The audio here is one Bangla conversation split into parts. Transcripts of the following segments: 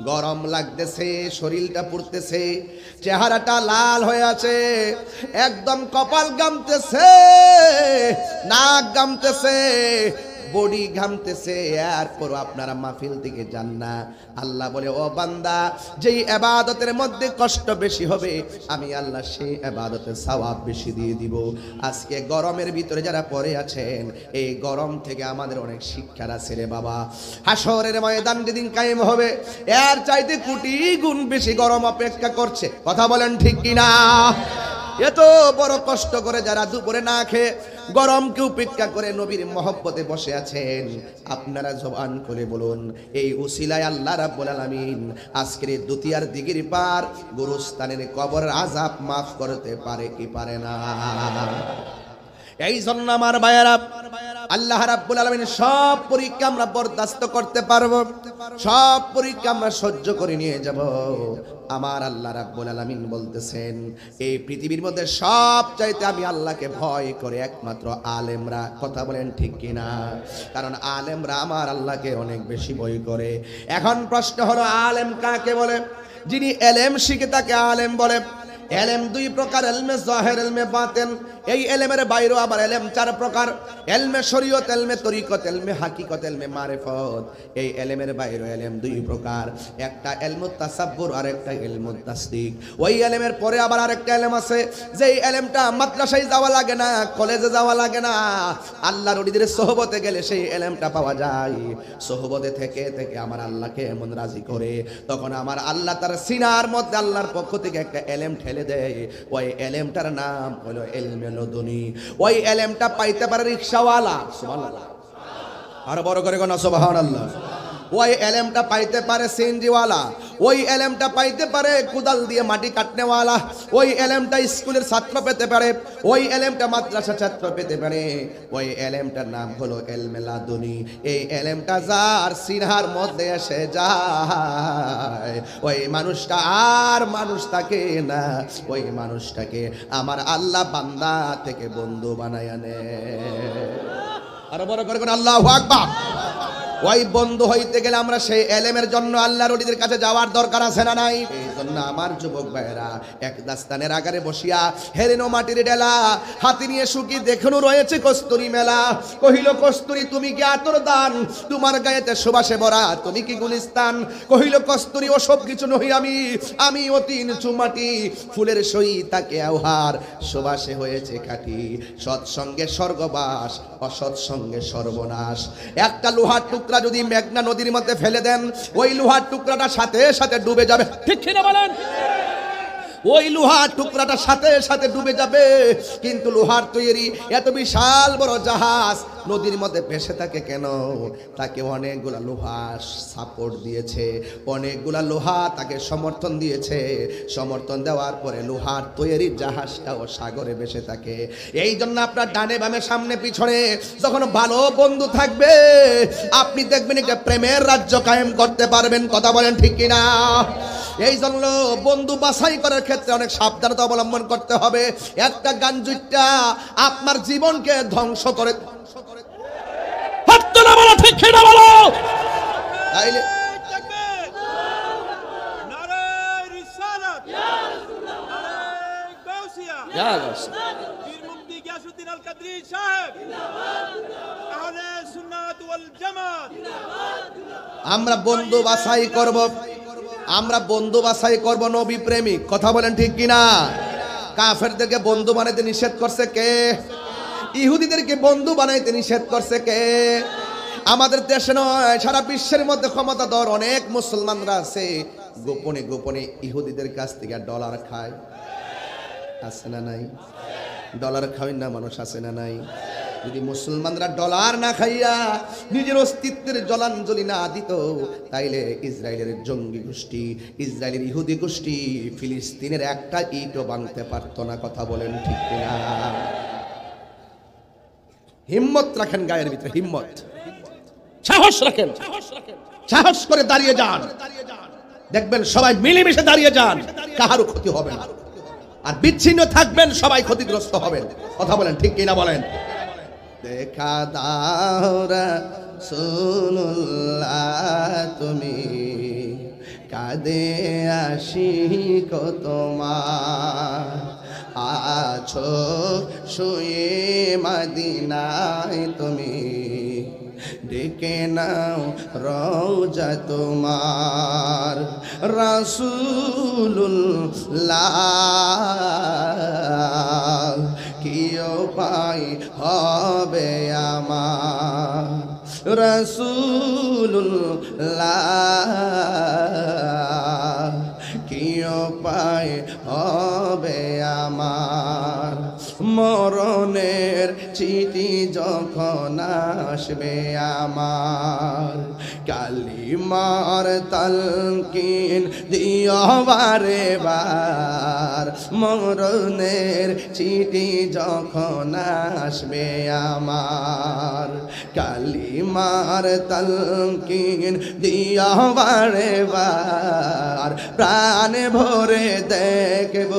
গরম লাগতেছে, শরীরটা পুড়তেছে, চেহারাটা লাল হয়ে আছে, একদম কপাল ঘামতেছে, নাক ঘামতেছে, বডি ঘামতেছে, এরপর আপনারা মাহফিল থেকে যান না। আল্লাহ বলে, ও বান্দা, যেই ইবাদতের মধ্যে কষ্ট বেশি হবে আমি আল্লাহ সেই ইবাদতের সওয়াব বেশি দিয়ে দিব। আজকে গরমের ভিতরে যারা পড়ে আছেন, এই গরম থেকে আমাদের অনেক শিক্ষার আছে রে বাবা। হাসরের ময়দান যেদিন কায়েম হবে, এর চাইতে কোটি গুণ বেশি গরম অপেক্ষা করছে। কথা বলেন ঠিক কিনা? এত বড় কষ্ট করে যারা দুপুরে না খেয়ে গরমকে উপেক্ষা করে নবীর মহব্বতে বসে আছেন, আপনারা জবান করে বলুন, এই উসিলায় আল্লাহ রাব্বুল আলামিন আজকের দুতিয়ার দিগির পার গুরুস্থানের কবর আযাব মাফ করতে পারে কি পারে না? এই জন্য আমার ভাইয়েরা, আল্লাহ রাব্বুল আলামিন সব পরীক্ষা আমরা বরদাস্ত করতে পারবো, সব পরীক্ষা আমরা সহ্য করে নিয়ে যাব। আমার আল্লাহ রাব্বুল আলামিন বলতেছেন, এই পৃথিবীর মধ্যে সব চাইতে আমি আল্লাহকে ভয় করে একমাত্র আলেমরা। কথা বলেন ঠিক কিনা? কারণ আলেমরা আমার আল্লাহকে অনেক বেশি ভয় করে। এখন প্রশ্ন হলো, আলেম কাকে বলে? যিনি এলেম শিখে তাকে আলেম বলে। এলেম দুই প্রকার, এলমে জাহির, এলমে বাতিন। এই এলেমের বাইরেও আবার এলেম চার প্রকার, এলমে শরীয়ত, এলমে তরিকত, এলমে হাকিকত, এলমে মারিফত। এই এলেমের বাইরেও এলেম দুই প্রকার, একটা এলমুত তাসাব্বুর আর একটা এলমুত তাসদিক। ওই এলেমের পরে আবার আরেকটা এলেম আছে, যেই এলেমটা মাদ্রাসায় যাওয়া লাগে না, কলেজে যাওয়া লাগে না, আল্লাহর ওলিদের সোহবতে গেলে সেই এলেমটা পাওয়া যায়। সোহবতে থেকে থেকে আমার আল্লাহকে এমন রাজি করে, তখন আমার আল্লাহ তার সিনার মধ্যে আল্লাহর পক্ষ থেকে একটা এলেম ঠেলে দেয়। ওই এলেমটার নাম হলো এলমে লদুনি। ওই এলেমটা পাইতে পারে রিকশাওয়ালা, সুবহানাল্লাহ, আর বড় করে কোন সুবহানাল্লাহ। ওই এলেমটা পাইতে পারে সিএনজিওয়ালা, ওই এলেমটা পাইতে পারে কুদাল দিয়ে মাটি কাটনেওয়ালা, ওই এলেমটা স্কুলের ছাত্র পেতে পারে, ওই এলেমটা মাদ্রাসা ছাত্র পেতে পারে। ওই এলেমটার নাম হলো এলমে লাদুনি। এই এলেমটা যার সিনহার মধ্যে এসে যায়, ওই মানুষটা আর মানুষ থাকে না, ওই মানুষটাকে আমার আল্লাহ বান্দা থেকে বন্ধু বানায় আনে। আর বড় করে কোন আল্লাহু আকবার। ওই বন্ধু হইতে গেলে আমরা সেই এলেমের জন্য আল্লাহর ওলিদের কাছে যাওয়ার দরকার আছে না নাই? এই জন্য আমার যুবক ভাইরা এক দাস্তানের আগারে বসিয়া হেরেনো মাটির ডেলা হাতে নিয়ে শুকি দেখুন রয়েছে কস্তুরি মেলা। কহিল কস্তুরি তুমি কি আতর দান, তোমার গায়েতে সুবাসে ভরা তুমি কি গুলিস্তান। কহিল কস্তুরি ও সব কিছু নহি আমি অতি নিচু মাটি, ফুলের সই তাকে আহার সুবাসে হয়েছে খাঁটি। সৎসঙ্গে স্বর্গবাস, অসৎসঙ্গে সর্বনাশ। একটা লোহার টুকরা যদি মেঘনা নদীর মধ্যে ফেলে দেন, ওই লোহার টুকরাটা সাথে সাথে ডুবে যাবে, ঠিক কিনা বলেন? ওই লোহার টুকরাটা সাথে সাথে ডুবে যাবে। কিন্তু লোহার তৈরি এত বিশাল বড় জাহাজ নদীর মধ্যে ভেসে থাকে কেন? তাকে অনেকগুলা লোহা সাপোর্ট দিয়েছে, অনেকগুলা লোহা তাকে সমর্থন দিয়েছে। সমর্থন দেওয়ার পরে লোহার তৈরি জাহাজটাও সাগরে ভেসে থাকে। এই জন্য আপনার ডানে বামে সামনে পিছনে যখন ভালো বন্ধু থাকবে, আপনি দেখবেন একটা প্রেমের রাজ্য কায়েম করতে পারবেন। কথা বলেন ঠিক কিনা? এই জন্য বন্ধু বাছাই করার ক্ষেত্রে অনেক সাবধানতা অবলম্বন করতে হবে। একটা গাঞ্জুইটা আপনার জীবনকে ধ্বংস করে, ঠিক কিনা বলো? তাইলে আমরা বন্ধু বাছাই করব, আমরা বন্ধু বাছাই করব নবী প্রেমিক। কথা বলেন ঠিক কিনা? কাফেরদেরকে বন্ধু বানাইতে নিষেধ করছে কে? ইহুদিদেরকে বন্ধু বানাইতে নিষেধ করছে কে? আমাদের দেশে নয়, সারা বিশ্বের মধ্যে ক্ষমতাধর অনেক মুসলমানরা আছে, গোপনে গোপনে ইহুদিদের কাছ থেকে ডলার খায়। আছে না নাই? ডলার খাওয়াই না মানুষ, আছে না নাই? যদি মুসলমানরা ডলার না খাইয়া নিজের অস্তিত্বের জলাঞ্জলি না দিত, তাইলে ইসরায়েলের জঙ্গি গোষ্ঠী, ইসরায়েলের ইহুদি গোষ্ঠী ফিলিস্তিনের একটা ইটও ভাঙতে পারত না। কথা বলেন ঠিক কিনা? হিম্মত রাখেন, গায়ের ভিতরে হিম্মত, সাহস রাখেন, সাহস করে দাঁড়িয়ে যান। দেখবেন সবাই মিলেমিশে দাঁড়িয়ে যান, কাহারও ক্ষতি হবে না। আর বিচ্ছিন্ন থাকবেন, সবাই ক্ষতিগ্রস্ত হবেন। কথা বলেন ঠিক কিনা বলেন? দেখা দাও রাসূলুল্লাহ তুমি কাঁদে আশিক তোমার আছো শুয়ে মদিনায় তুমি ডেকে নাও রওজা তোমার রাসূলুল্লাহ কি উপায় হবে আমার রাসূলুল্লাহ কি উপায় হবে আমার মরণের চিঠি যখন আসবে আমার কালিমার তালকিন দিও বারে বার মরণের চিঠি যখন আসবে আমার কালিমার তালকিন দিও বারে বার প্রাণ ভরে দেখব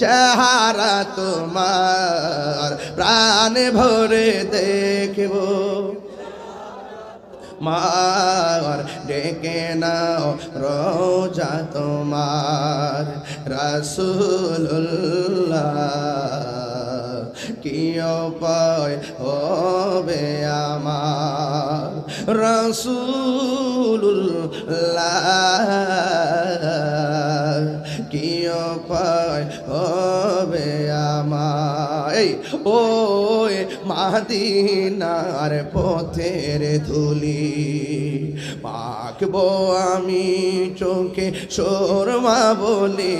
চেহারা তোমার প্রাণ ভরে দেখব মার ডেকে নাও রওজা তোমার রাসূলুল্লাহ কি উপায় হবে আমার রাসূলুল্লাহ কি উপায় হবে আমার এই ওই মদিনার পথের ধুলি মাখবো আমি চোখে সুরমা বলি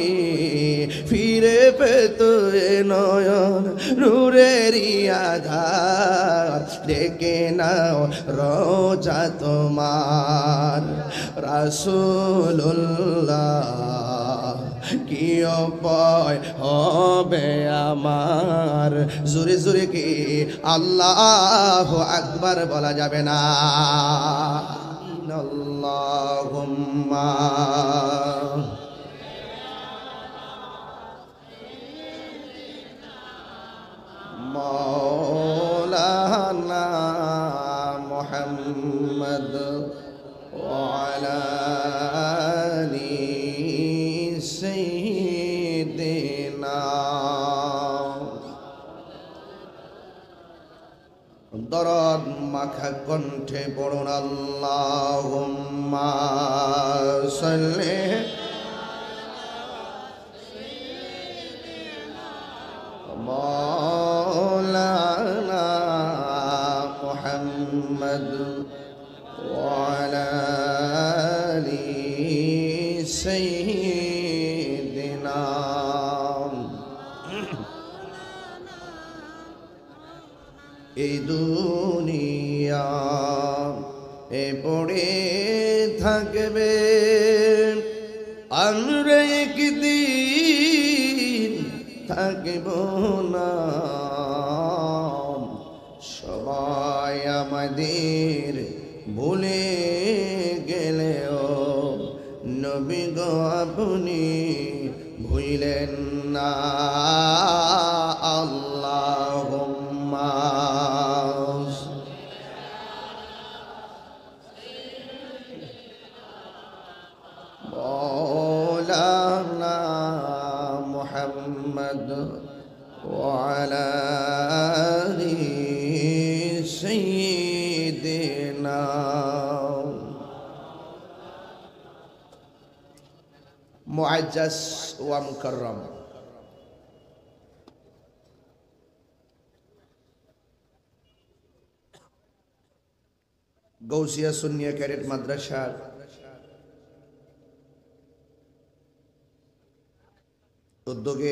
ফিরে পেতো এ নয়ন নূরেরই আধার ডেকে নাও রওজা তোমার রাসূলুল্লাহ কি উপায় হবে আমার জোরে জোরে কি আল্লাহু আকবার বলা যাবে না আল্লাহুম্মা মাওলানা মুহাম্মদ ওয়া আলা আলি সাইয়্যিদিনা দরদ মাখা কণ্ঠে পড়ুন আল্লাহুম্মা সাল্লি মাওলানা মুহাম্মদ ওয়া আলা আলি সাইয়্যিদিনা এই দুনিয়া এ পড়ে থাকবে আমরা একদিন থাকব না সবাই আমাদের ভুলে গেলেও নবী গো আপনি ভুলেন না আল্লাহুম্মা মাওলানা মুহাম্মদ ওয়া আলা আলি সাইয়্যিদিনা মুআজ্জাজ ওয়া মুকাররম গৌসিয়া সুন্নিয়া ক্যাডেট মাদ্রাসার উদ্যোগে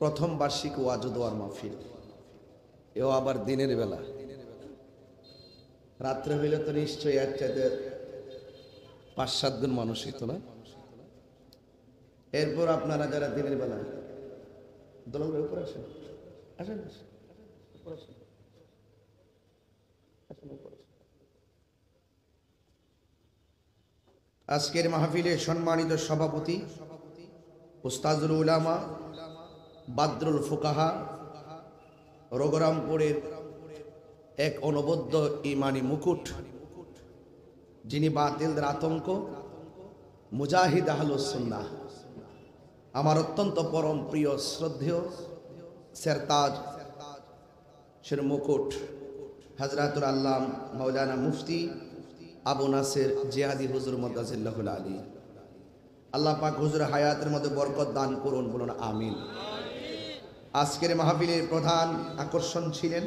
প্রথম বার্ষিক ওয়াজ ও দোয়ার মাহফিল এও আবার দিনের বেলা রাত্রে হইলে তো নিশ্চয়ই এর চাইতে ৫-৭ জন মানুষ হইতো না এরপর আপনারা যারা দিনের বেলা দোলন ভাই উপরে আসেন আসেন উপরে আসেন আজকের মাহফিলের সম্মানিত সভাপতি উস্তাজুল উলামা বাদরুল ফুকাহা রঘুরামপুরের এক অনবদ্য ইমানি মুকুট যিনি বাতিলদের আতঙ্ক, মুজাহিদ আহলুস সুন্নাহ, আমার অত্যন্ত পরম প্রিয় শ্রদ্ধেয় সেরতাজ শের মুকুট হযরতুল আল্লাম মাওলানা মুফতি আবু নাসের জিহাদি হুজুর মুদাজিল্লাহুল আলী, আল্লাহ পাক হুজুর হায়াতের মধ্যে বরকত দান করুন, বলুন আমিন। আজকের মাহফিলের প্রধান আকর্ষণ ছিলেন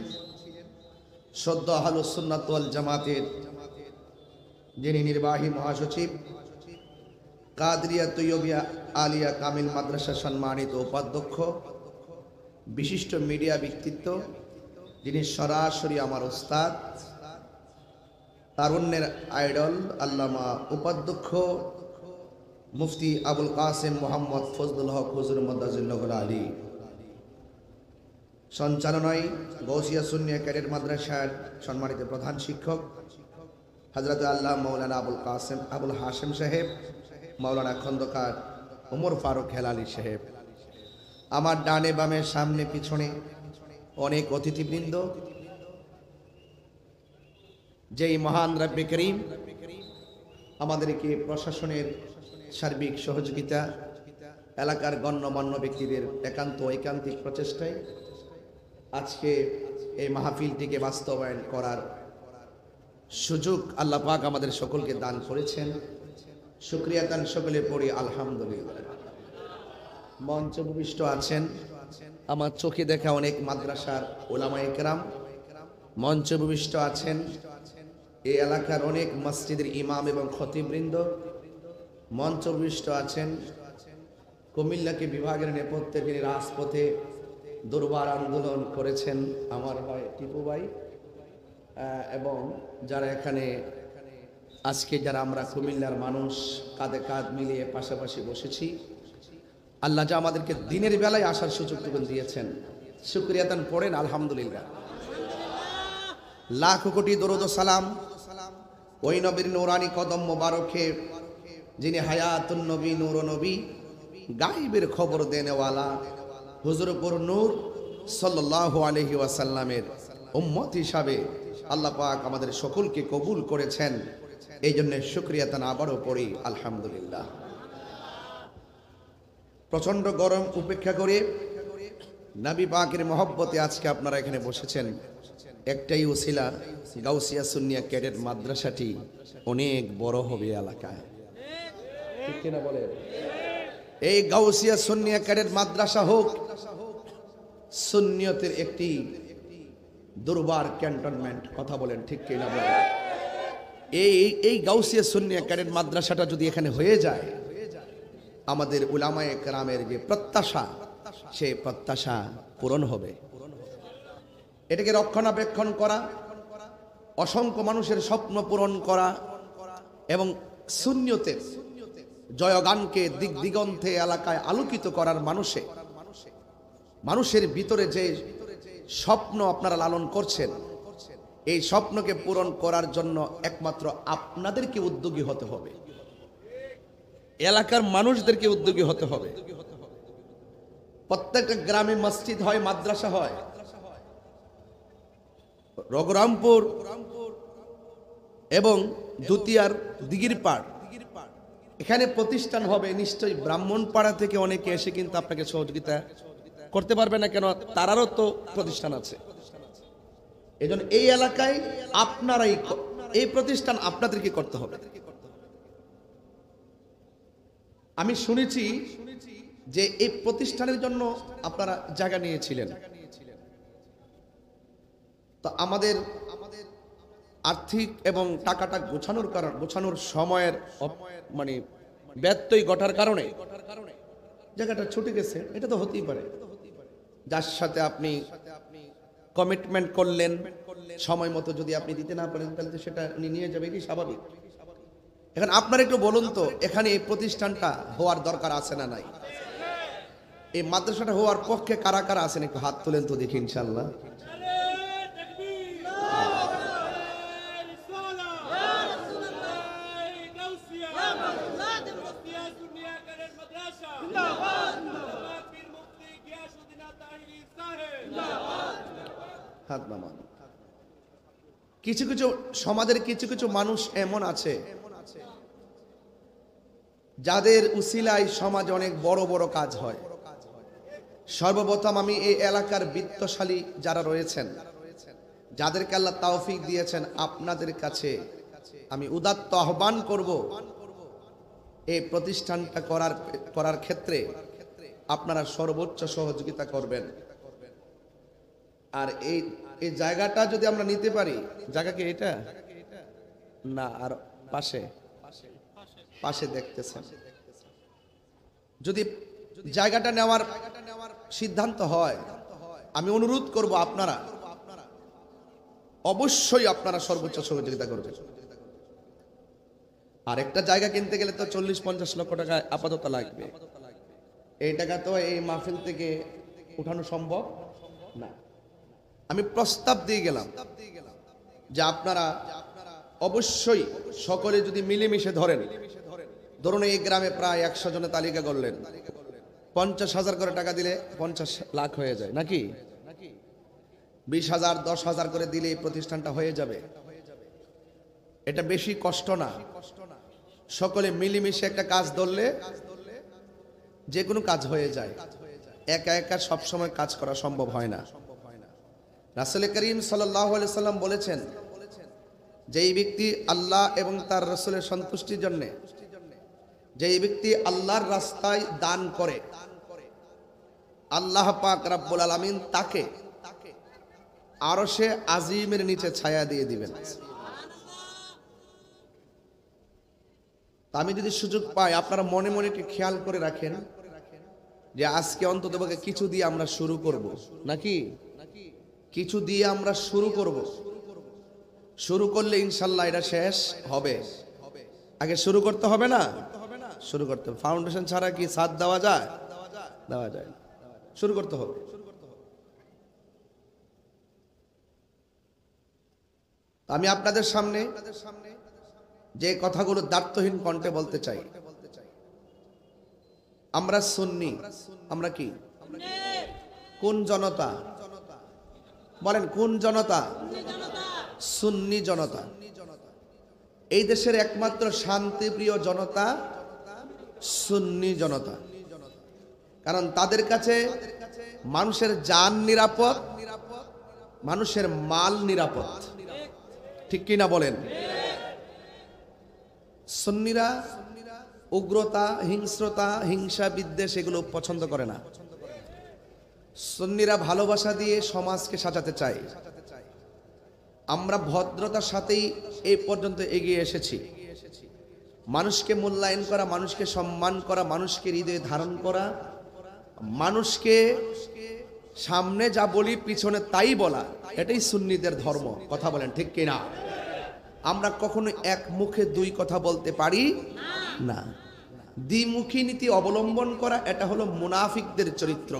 সদ্য আহলুস সুন্নাত ওয়াল জামাতের যিনি নির্বাহী মহাসচিব, কাদরিয়া তৈয়বিয়া আলিয়া কামিল মাদ্রাসা সম্মানিত উপাধ্যক্ষ, বিশিষ্ট মিডিয়া ব্যক্তিত্ব, যিনি সরাসরি আমার ওস্তাদ, তারুণ্যের আইডল, আল্লামা উপাধ্যক্ষ মুফতি আবুল কাসেম মোহাম্মদ ফজলুল হক হুজুর মুদাজিল্লাহুল আলী, সঞ্চালনায় গৌসিয়া সুন্নিয়া ক্যাডেট মাদ্রাসার সম্মানিত প্রধান শিক্ষক হযরত আল্লাহ মাওলানা আবুল হাশেম সাহেব, মাওলানা খন্দকার ওমর ফারুক হেলালি সাহেব, আমার ডানে বামে সামনে পিছনে অনেক অতিথিবৃন্দ, যেই মহান রব্বে করিম আমাদেরকে প্রশাসনের সার্বিক সহযোগিতা, এলাকার গণ্যমান্য ব্যক্তিদের একান্ত ঐকান্তিক প্রচেষ্টায় আজকে এই মাহফিলটিকে বাস্তবায়ন করার সুযোগ আল্লাহ পাক আমাদের সকলকে দান করেছেন। শুকরিয়া দান সকলে পড়ি আলহামদুলিল্লাহ। মঞ্চে উপবিষ্ট আছেন আমার চোখে দেখা অনেক মাদ্রাসার উলামায়ে কেরাম, মঞ্চে উপবিষ্ট আছেন এই এলাকার অনেক মসজিদের ইমাম এবং খতিববৃন্দ, মঞ্চে উপবিষ্ট আছেন কুমিল্লাকে বিভাগের নেপথ্যে যিনি রাজপথে দুর্বার আন্দোলন করেছেন আমার ভাই টিপু ভাই, এবং যারা এখানে আজকে যারা আমরা কুমিল্লার মানুষ কাঁধে কাঁধ মিলিয়ে পাশাপাশি বসেছি, আল্লাহ যা আমাদেরকে দিনের বেলায় আসার সুযোগটুকু দিয়েছেন, শুকরিয়া দান পড়েন আলহামদুলিল্লাহ। লাখ কোটি দরুদ ও সালাম ওই নবীর নূরানি কদম মোবারকে, যিনি হায়াতুন নবী, নূর নবী, গায়েবের খবর দেনেওয়ালা হুজুর পুর নূর সাল্লাল্লাহু আলাইহি ওয়াসাল্লামের উম্মত হিসাবে আল্লাহ পাক আমাদের সকলকে কবুল করেছেন। এই জন্য শুকরিয়া তান আবারও পড়ি আলহামদুলিল্লাহ। প্রচন্ড গরম উপেক্ষা করে নবী পাকের মহব্বতে আজকে আপনারা এখানে বসেছেন, একটাই উসিলা, গাউসিয়া সুন্নিয়া ক্যাডেট মাদ্রাসাটি অনেক বড় হবে এলাকায়, ঠিক কিনা বলে? এই গাউসিয়া সুন্নিয়া ক্যাডেট মাদ্রাসা হোক সুন্নিয়তের একটি দুর্বার ক্যান্টনমেন্ট, কথা বলেন ঠিক কিনা বলেন? এই গাউসিয়া সুন্নিয়া ক্যাডেট মাদ্রাসাটা যদি এখানে হয়ে যায়, আমাদের উলামায়ে কেরামের যে প্রত্যাশা, সেই প্রত্যাশা পূরণ হবে। এটাকে রক্ষণাবেক্ষণ করা, অসংখ্য মানুষের স্বপ্ন পূরণ করা এবং সুন্নিয়তের জয়গানকে দিক দিগন্তে এলাকায় আলোকিত করার মানুষের ভিতরে যে স্বপ্ন আপনারা লালন করছেন, এই স্বপ্নকে পূরণ করার জন্য একমাত্র আপনাদেরকে উদ্যোগী হতে হবে, এলাকার মানুষদেরকে উদ্যোগী হতে হবে। প্রত্যেকটা গ্রামে মসজিদ হয়, মাদ্রাসা হয়। রঘুরামপুর এবং দুতিয়ার দিগিরপাড় এখানে প্রতিষ্ঠান হবে, নিশ্চয়ই ব্রাহ্মণপাড়া থেকে অনেকে এসে কিন্তু আপনাকে সহযোগিতা করতে পারবে না, কেন তারারও তো প্রতিষ্ঠান আছে। এজন্য এই এলাকায় আপনারাই এই প্রতিষ্ঠান আপনাদেরকে করতে হবে। আমি শুনেছি যে এই প্রতিষ্ঠানের জন্য আপনারা জায়গা নিয়েছিলেন, তো আমাদের আর্থিক এবং টাকাটা গোছানোর সময়ের মানে ব্যত্যয় ঘটার কারণে জায়গাটা ছুটে গেছে। এটা তো হতেই পারে, যার সাথে আপনি কমিটমেন্ট করলেন সময় মতো যদি আপনি দিতে না পারেন, তাহলে তো সেটা উনি নিয়ে যাবে, কি স্বাভাবিক। এখন আপনারা একটু বলুন তো, এখানে এই প্রতিষ্ঠানটা হওয়ার দরকার আছে না নাই? এই মাদ্রাসাটা হওয়ার পক্ষে কারা কারা আছেন একটু হাত তোলেন তো দেখি ইনশাআল্লাহ। হাত নামান। কিছু কিছু সমাজের কিছু কিছু মানুষ এমন আছে যাদের উসিলায় সমাজে অনেক বড় বড় কাজ হয়। সর্বপ্রথম আমি এই এলাকার বিত্তশালী যারা রয়েছেন, যাদেরকে আল্লাহ তৌফিক দিয়েছেন, আপনাদের কাছে আমি উদাত্ত আহ্বান করব, এই প্রতিষ্ঠানটা করার ক্ষেত্রে আপনারা সর্বোচ্চ সহযোগিতা করবেন। আর এই জায়গাটা যদি আমরা নিতে পারি, জায়গা কি এটা না, আর পাশে দেখতেছেন, যদি জায়গাটা নেওয়ার সিদ্ধান্ত হয়, আমি অনুরোধ করব আপনারা অবশ্যই আপনারা সর্বোচ্চ সহযোগিতা করবেন। আর একটা জায়গা কিনতে গেলে তো 40-50 লক্ষ টাকা আপাতত লাগবে। এই টাকা তো এই মাহফিল থেকে উঠানো সম্ভব না। আমি প্রস্তাব দিয়ে গেলাম যে আপনারা অবশ্যই সকলে যদি মিলেমিশে ধরুন এই গ্রামে প্রায় 100 জনের তালিকা করলেন, 50,000 করে টাকা দিলে 50 লাখ হয়ে যায় নাকি? 20,000 10,000 করে দিলে এই প্রতিষ্ঠানটা হয়ে যাবে। এটা বেশি কষ্ট না। সকলে মিলেমিশে একটা কাজ ধরলে যে কোনো কাজ হয়ে যায়। একা একা সবসময় কাজ করা সম্ভব হয় না। রাসূল করিম সাল্লাল্লাহু আলাইহি সাল্লাম বলেছেন, যেই ব্যক্তি আল্লাহ এবং তার রাসূলের সন্তুষ্টির জন্য যেই ব্যক্তি আল্লাহর রাস্তায় দান করে, আল্লাহ পাক রব্বুল আলামিন তাকে আরশে আজিমের নিচে ছায়া দিয়ে দিবেন। আমি যদি সুযোগ পাই, আপনারা মনে মনে একটু খেয়াল করে রাখেন যে আজকে অন্তত কিছু দিয়ে আমরা শুরু করব নাকি? কিছু দিয়ে আমরা শুরু করব। শুরু করলে ইনশাল্লাহ এটা শেষ হবে। আগে শুরু করতে হবে না? শুরু করতে হবে। ফাউন্ডেশন ছাড়া কি ছাদ দেওয়া যায়? দেওয়া যায়। শুরু করতে হবে। আমি আপনাদের সামনে যে কথাগুলো দার্থহীন কণ্ঠে বলতে চাই, আমরা সুন্নি। আমরা কি? কোন জনতা? বলেন কোন জনতা? সুন্নি জনতা। এই দেশের একমাত্র শান্তিপ্রিয় জনতা সুন্নি জনতা। কারণ তাদের কাছে মানুষের জান নিরাপদ, মানুষের মাল নিরাপদ। ঠিক কি না বলেন? সুন্নিরা উগ্রতা, হিংস্রতা, হিংসা, বিদ্বেষ এগুলো পছন্দ করে না। সুন্নিরা ভালোবাসা দিয়ে সমাজকে সাজাতে চায়। আমরা ভদ্রতার সাথেই এই পর্যন্ত এগিয়ে এসেছি। মানুষকে মূল্যায়ন করা, মানুষকে সম্মান করা, মানুষকে হৃদয়ে ধারণ করা, মানুষকে সামনে যা বলি পিছনে তাই বলা, এটাই সুন্নিদের ধর্ম। কথা বলেন ঠিক কিনা? আমরা কখনো এক মুখে দুই কথা বলতে পারি না। দ্বিমুখী নীতি অবলম্বন করা, এটা হলো মুনাফিকদের চরিত্র।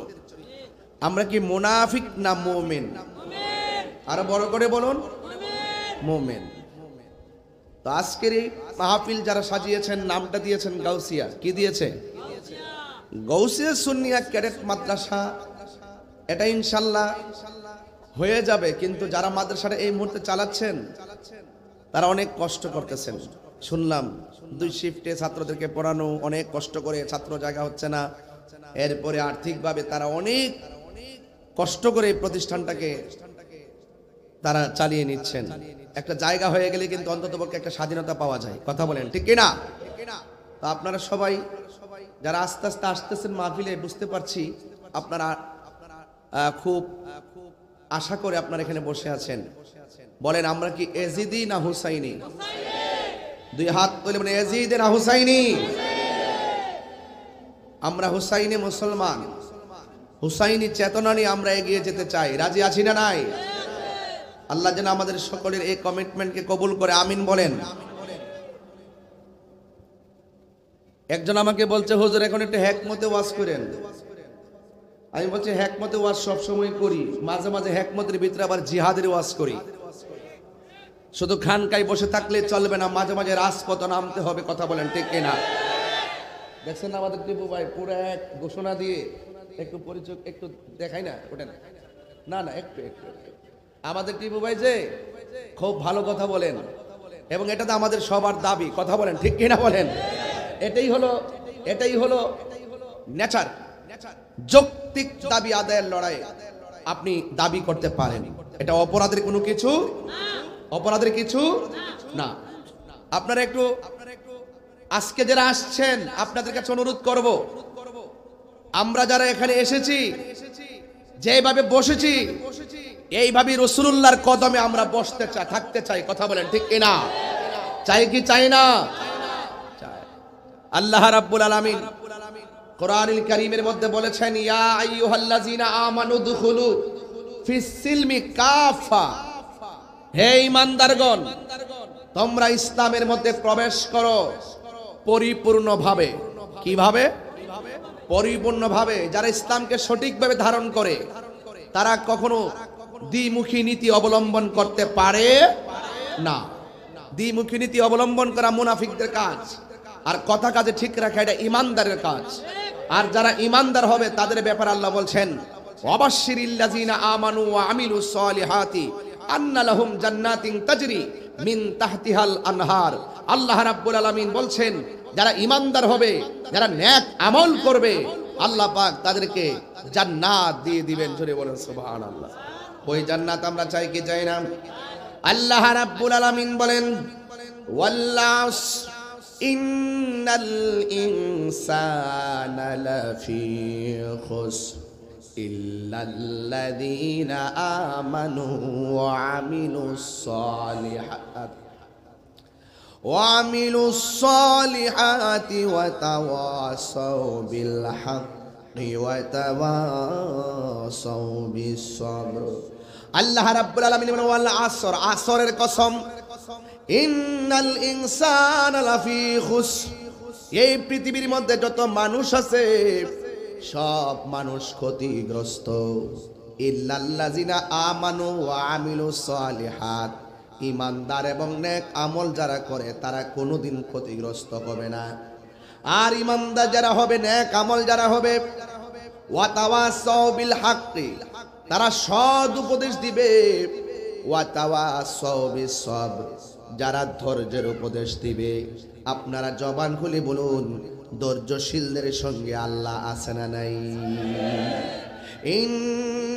আমরা কি মুনাফিক না মুমিন? আরো বড় করে বলুন, মুমিন। তো আজকের এই মাহফিল যারা সাজিয়েছেন, নামটা দিয়েছেন গাউসিয়া। কি দিয়েছে? গাউসিয়া সুন্নিয়া ক্যাডেট মাদ্রাসা। এটা ইনশাল্লাহ হয়ে যাবে। কিন্তু যারা মাদ্রাসাটা এই মুহূর্তে চালাচ্ছেন তারা অনেক কষ্ট করতেছেন। শুনলাম 2 শিফটে ছাত্রদেরকে পড়ানো, অনেক কষ্ট করে, ছাত্র জায়গা হচ্ছে না। এরপরে আর্থিকভাবে তারা অনেক কষ্ট করে এই প্রতিষ্ঠানটাকে তারা চালিয়ে নিচ্ছেন। একটা জায়গা হয়ে গেলে কিন্তু অন্ততপক্ষে একটা স্বাধীনতা পাওয়া যায়। কথা বলেন ঠিক কিনা? তো আপনারা সবাই যারা আস্তে আস্তে আসতেছেন মাহফিলে, বুঝতে পারছি আপনারা খুব আশা করে আপনারা এখানে বসে আছেন। বলেন আমরা কি এজিদি না হুসাইনি? 2 হাত তুলে বলেন এজিদি না হুসাইনি? আমরা হুসাইনি মুসলমান, হুসাইনি চেতনা নিয়ে আমরা এগিয়ে যেতে চাই। রাজি আছি না নাই? আল্লাহ যেন আমাদের সকলের এই কমিটমেন্টকে কবুল করে, আমিন বলেন। একজন আমাকে বলছে, হুজুর এখন একটু হেকমতে ওয়াজ করেন। আমি বলছি হেকমতে ওয়াজ সবসময় করি, মাঝে মাঝে হেকমতের ভিতরে আবার জিহাদের ওয়াজ করি। শুধু খানকায় বসে থাকলে চলবে না, মাঝে মাঝে রাজপথে নামতে হবে। কথা বলেন ঠিক কিনা? দেখছেন আমাদের টিপু ভাই পুরো এক ঘোষণা দিয়ে একটু পরিচয় একটু দেখাই না? ওটা না না, একটু আমাদের টিপু ভাই যে খুব ভালো কথা বলেন, এবং এটা তো আমাদের সবার দাবি, কথা বলেন ঠিক কিনা বলেন? এটাই হলো নেচার। যৌক্তিক দাবি আদায়ের লড়াই আপনি দাবি করতে পারেন, এটা অপরাধের কিছু না। আপনারা একটু আজকে যারা আসছেন আপনাদের কাছে অনুরোধ করব, আমরা যারা এখানে এসেছি যেভাবে বসেছি এইভাবে রাসূলুল্লাহর কদমে আমরা বসতে চাই, থাকতে চাই, কথা বলেন ঠিক কিনা? চাই কি চাই না? আল্লাহ রাব্বুল আলামিন কোরআনুল কারীমের মধ্যে বলেছেন, ইয়া আইয়ুহাল্লাযীনা আমানু দুখুলু ফিস সিলমি কাফা, হে ঈমানদারগণ তোমরা ইসলামের মধ্যে প্রবেশ করো পরিপূর্ণভাবে। কিভাবে? পরিপূর্ণভাবে। যারা ইসলামকে সঠিকভাবে ধারণ করে তারা কখনো দ্বিমুখী নীতি অবলম্বন করতে পারে না। দ্বিমুখী নীতি অবলম্বন করা মুনাফিকদের কাজ, আর কথা কাজে ঠিক রাখা এটা ঈমানদারের কাজ। আর যারা ঈমানদার হবে তাদের ব্যাপারে আল্লাহ বলছেন, ওয়াবাশশিরিল্লাযীনা আমানু ওয়া আমিলুস সালিহাতি আন্না লাহুম জান্নাতিন তাজরি মিন তাহতিহাল আনহার। আল্লাহ রাব্বুল আলামিন বলছেন, যারা ঈমানদার হবে, যারা নেক আমল করবে, আল্লাহ পাক তাদেরকে জান্নাত দিয়ে দিবেন। জোরে বলেন সুবহানাল্লাহ। ওই জান্নাত আমরা চাই কি চাই না? আল্লাহ রাব্বুল আলামিন বলেন, ওয়াল্লাস ইন্নাল ইনসানা লাফি খুসর ইল্লাল্লাযীনা আমানু ওয়া আমিলুস সালিহাতি ওয়া তাওয়াসাউ বিল হাক্কি ওয়া তাওয়াসাউ বিস সাবর। আল্লাহ রাব্বুল আলামিন বলেন, ওয়াল আসর, আসরের কসম, ইন্নাল ইনসানা লাফি খুসর, এই পৃথিবীর মধ্যে যত মানুষ আছে সব মানুষ ক্ষতিগ্রস্ত। ইল্লাল্লাযীনা আমানু ওয়া আমিলুস সালিহাত, ঈমানদার এবং নেক আমল যারা করে তারা কোনোদিন ক্ষতিগ্রস্ত হবে না। আর ঈমানদার যারা হবে, নেক আমল যারা হবে, ওয়া তাওয়াসাউ বিল হাক্কি, তারা সৎ উপদেশ দিবে, ওয়া তাওয়াসাউ বিস সাবর, যারা ধৈর্যের উপদেশ দিবে। আপনারা জবান খুলে বলুন, ধৈর্যশীলদের সঙ্গে আল্লাহ আছে না নাই?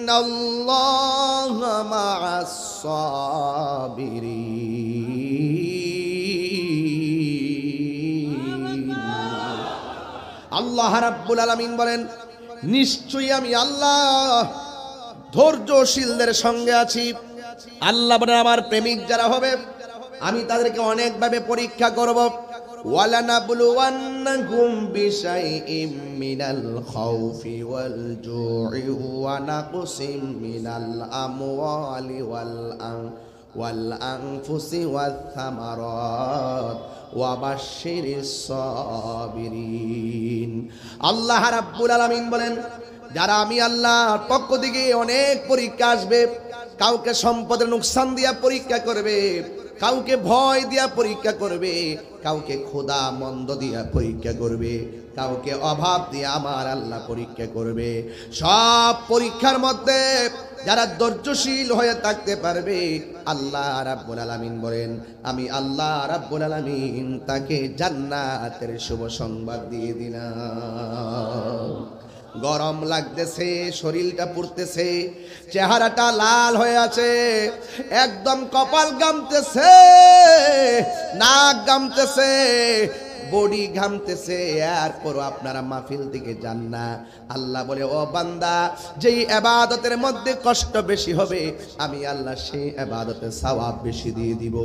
ইন্নাল্লাহা মা'আস সাবিরিন। আল্লাহ রাব্বুল আলামিন বলেন, নিশ্চয়ই আমি আল্লাহ ধৈর্যশীলদের সঙ্গে আছি। আল্লাহ বলেন, আমার প্রেমিক যারা হবে আমি তাদেরকে অনেকভাবে পরীক্ষা করব। ওয়ালানাবলুওয়ান্নাকুম বিশাইইম মিনাল খাউফি ওয়াল জু'i ওয়া নাকসিম মিনাল আমওয়ালি ওয়াল আনফুসি ওয়াথ থামারাত ওয়া বাশশিরিস সাবিরিন। আল্লাহ রাব্বুল আলামিন বলেন, যারা আমি আল্লাহর পক্ষ থেকে অনেক পরীক্ষা আসবে, কাউকে সম্পদের নুকসান দিয়া পরীক্ষা করবে, কাউকে ভয় দিয়া পরীক্ষা করবে, কাউকে ক্ষুধা মন্দ দিয়া পরীক্ষা করবে, কাউকে অভাব দিয়ে আমার আল্লাহ পরীক্ষা করবে। সব পরীক্ষার মধ্যে যারা ধৈর্যশীল হয়ে থাকতে পারবে, আল্লাহ রাব্বুল আলামিন বলেন, আমি আল্লাহ রাব্বুল আলামিন তাকে জান্নাতের শুভ সংবাদ দিয়ে দিলাম। গরম লাগতেছে, শরীরটা পুড়তেছে, চেহারাটা লাল হয়ে আছে, একদম কপাল ঘামতেছে, নাক ঘামতেছে, বডি ঘামতেছে, এরপর আপনারা মাহফিল থেকে যান না। আল্লাহ বলে, ও বান্দা, যেই ইবাদতের মধ্যে কষ্ট বেশি হবে আমি আল্লাহ সেই ইবাদতের সওয়াব বেশি দিয়ে দিব।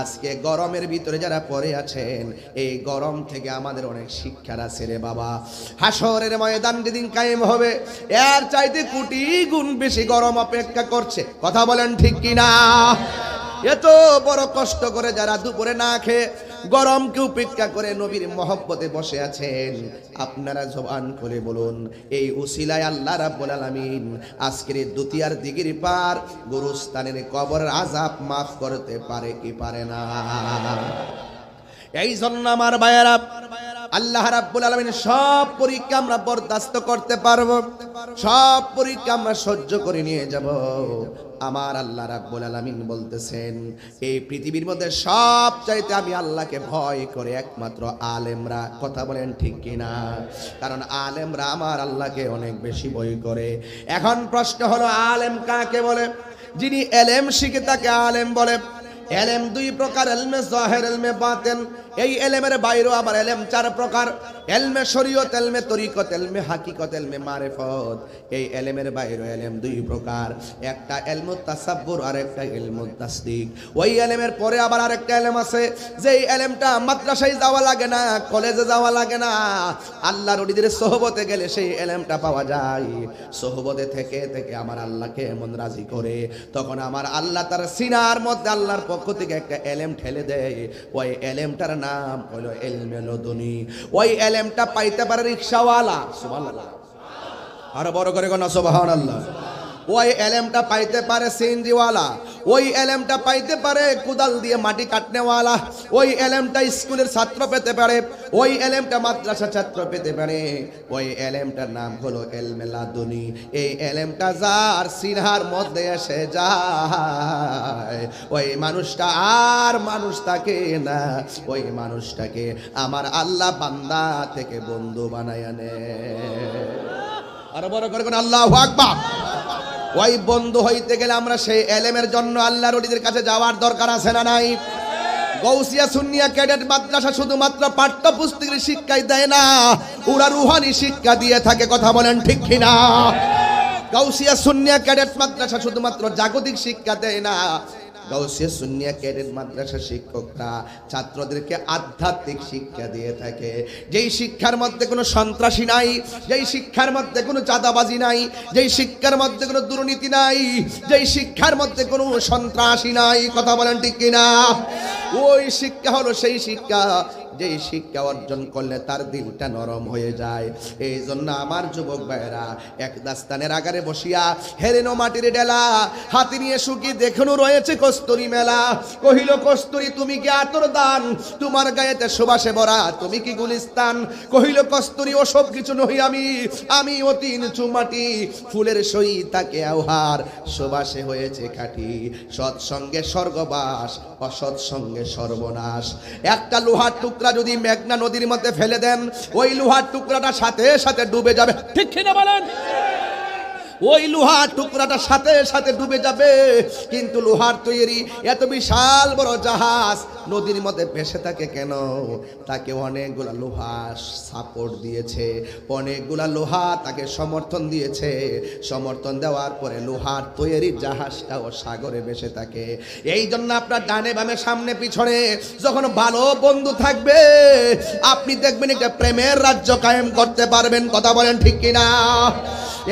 আজকে গরমের ভিতরে যারা পড়ে আছেন, এই গরম থেকে আমাদের অনেক শিক্ষার আছে রে বাবা। হাসরের ময়দান যেদিন কায়েম হবে এর চাইতে কোটি গুণ বেশি গরম অপেক্ষা করছে, কথা বলেন ঠিক কিনা? এত বড় কষ্ট করে যারা দুপুরে না খেয়ে গরমকে উপেক্ষা করে নবীর মহব্বতে বসে আছেন, আপনারা জবান করে বলুন, এই উসিলায় আল্লাহ রাব্বুল আলামিন আজকের দুতিয়ার দিগির পার গুরুস্থানের কবরের আযাব মাফ করতে পারে কি পারে না? এই জন্য আমার ভাইয়েরা, আল্লাহ রাব্বুল আলামিন সব পরীক্ষা আমরা বরদাস্ত করতে পারবো, সব পরীক্ষা আমরা সহ্য করে নিয়ে যাব। আমার আল্লাহ রাব্বুল আলামিন বলতেছেন, এই পৃথিবীর মধ্যে সব চাইতে আমি আল্লাহকে ভয় করে একমাত্র আলেমরা। কথা বলেন ঠিক কিনা? কারণ আলেমরা আমার আল্লাহকে অনেক বেশি ভয় করে। এখন প্রশ্ন হলো, আলেম কাকে বলে? যিনি এলেম শিখে তাকে আলেম বলে। এলেম দুই প্রকার, এলমে জাহির, এলমে বাতিন। এই এলেমের বাইরেও আবার এলেম চার প্রকার, এলমে শরীয়ত, এলমে তরিকত, এলমে হাকিকত, এলমে মারিফত। এই এলেমের বাইরেও এলেম দুই প্রকার, একটা এলমুত তাসাব্বুর আর একটা এলমুত তাসদিক। ওই এলেমের পরে আবার আরেকটা এলেম আছে, যেই এলেমটা মাদ্রাসায় যাওয়া লাগে না, কলেজে যাওয়া লাগে না, আল্লাহর ওলিদের সোহবতে গেলে সেই এলেমটা পাওয়া যায়। সোহবতে থেকে থেকে আমার আল্লাহকে এমন রাজি করে, তখন আমার আল্লাহ তার সিনার মধ্যে আল্লাহর পক্ষ থেকে একটা এলেম ঠেলে দেয়। ওই এলেমটার নাম হলো ইলমে লদুনি। ওই এলেমটা পাইতে পারে রিকশাওয়ালা, সুবহানাল্লাহ, আরো বড় করে কোন সুবহানাল্লাহ। ওই এলেমটা পাইতে পারে সিএনজিওয়ালা, ওই এলেমটা পাইতে পারে কোদাল দিয়ে মাটি কাটনেওয়ালা, ওই এলেমটা স্কুলের ছাত্র পেতে পারে, ওই এলেমটা মাদ্রাসা ছাত্র পেতে পারে। ওই এলেমটার নাম হলো ইলমে লাদুনি। এই এলেমটা যার সিনহার মধ্যে এসে যায়, ওই মানুষটা আর মানুষ থাকে না, ওই মানুষটাকে আমার আল্লাহ বান্দা থেকে বন্ধু বানায় আনে। আরো বড় করে কোন আল্লাহু আকবার। ওই বন্ধু হইতে গেলে আমরা সেই এলেমের জন্য আল্লাহর ওলিদের কাছে যাওয়ার দরকার আছে না নাই? গৌসিয়া সুন্নিয়া ক্যাডেট মাদ্রাসা শুধুমাত্র পাঠ্যপুস্তকের শিক্ষাই দেয় না, ওরা রুহানি শিক্ষা দিয়ে থাকে। কথা বলেন ঠিক কিনা? গৌসিয়া সুন্নিয়া ক্যাডেট মাদ্রাসা শুধুমাত্র জাগতিক শিক্ষা দেয় না, গাউসিয়া সুন্নিয়া ক্যাডেট মাদ্রাসা শিক্ষকরা ছাত্রদেরকে আধ্যাত্মিক শিক্ষা দিয়ে থাকে। যেই শিক্ষার মধ্যে কোনো সন্ত্রাসী নাই, যেই শিক্ষার মধ্যে কোনো চাঁদাবাজি নাই, যেই শিক্ষার মধ্যে কোনো দুর্নীতি নাই, যেই শিক্ষার মধ্যে কোনো সন্ত্রাসী নাই। কথা বলেন ঠিক কিনা? ওই শিক্ষা হলো সেই শিক্ষা যেই শিক্ষা অর্জন করলে তার দিলটা নরম হয়ে যায়। এই জন্য আমার যুবক ভাইরা এক দাস্তানের আগারে বসিয়া হেরেনো মাটির ডেলা হাতে নিয়ে শুকি দেখনো রয়েছে কস্তুরী মেলা। কহিল কস্তুরী তুমি কি আতর দান, তোমার গায়েতে সুবাসে ভরা তুমি কি গুলিস্তান। কহিল কস্তুরী ওসব কিছু নহি আমি, আমি অতি নিচু মাটি, ফুলের সই তাকে আহার, সুবাসে হয়েছে খাঁটি। সৎসঙ্গে স্বর্গবাস, অসৎ সঙ্গে সর্বনাশ। একটা লোহার টুকরা যদি মেঘনা নদীর মধ্যে ফেলে দেন, ওই লোহার টুকরাটা সাথে সাথে ডুবে যাবে। ঠিক কিনা বলেন? ওই লোহার টুকরাটা সাথে সাথে ডুবে যাবে। কিন্তু লোহার তৈরি এত বিশাল বড় জাহাজ নদীর মধ্যে ভেসে থাকে কেন? তাকে অনেকগুলা লোহা সাপোর্ট দিয়েছে, অনেকগুলা লোহা তাকে সমর্থন দিয়েছে। সমর্থন দেওয়ার পরে লোহার তৈরি জাহাজটাও সাগরে ভেসে থাকে। এই জন্য আপনার ডানে বামে সামনে পিছনে যখন ভালো বন্ধু থাকবে, আপনি দেখবেন একটা প্রেমের রাজ্য কায়েম করতে পারবেন। কথা বলেন ঠিক কিনা?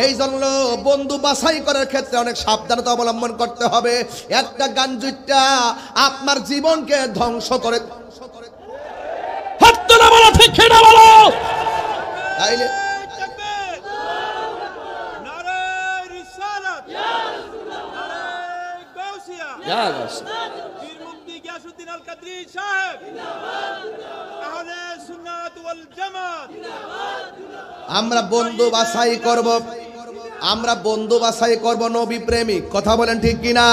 এই জন্য বন্ধু বাছাই করার ক্ষেত্রে অনেক সাবধানতা অবলম্বন করতে হবে। একটা গাঞ্জুইটা আপনার জীবনকে ধ্বংস করে। হাত তোলা বলো, ঠিক কিনা বলো? তাইলে নারায়ে রিসালাত, ইয়া রাসূলুল্লাহ, নারায়ে গাউসিয়া, ইয়া রাসূলুল্লাহ, পীর মুফতি গিয়াসউদ্দিন আল কাদরি সাহেব জিন্দাবাদ, আহলে সুন্নাত ওয়াল জামাত জিন্দাবাদ। আমরা বন্ধু বাছাই করব, আমরা বন্ধু বাছাই করব নবী প্রেমিক। কথা বলেন ঠিক কিনা?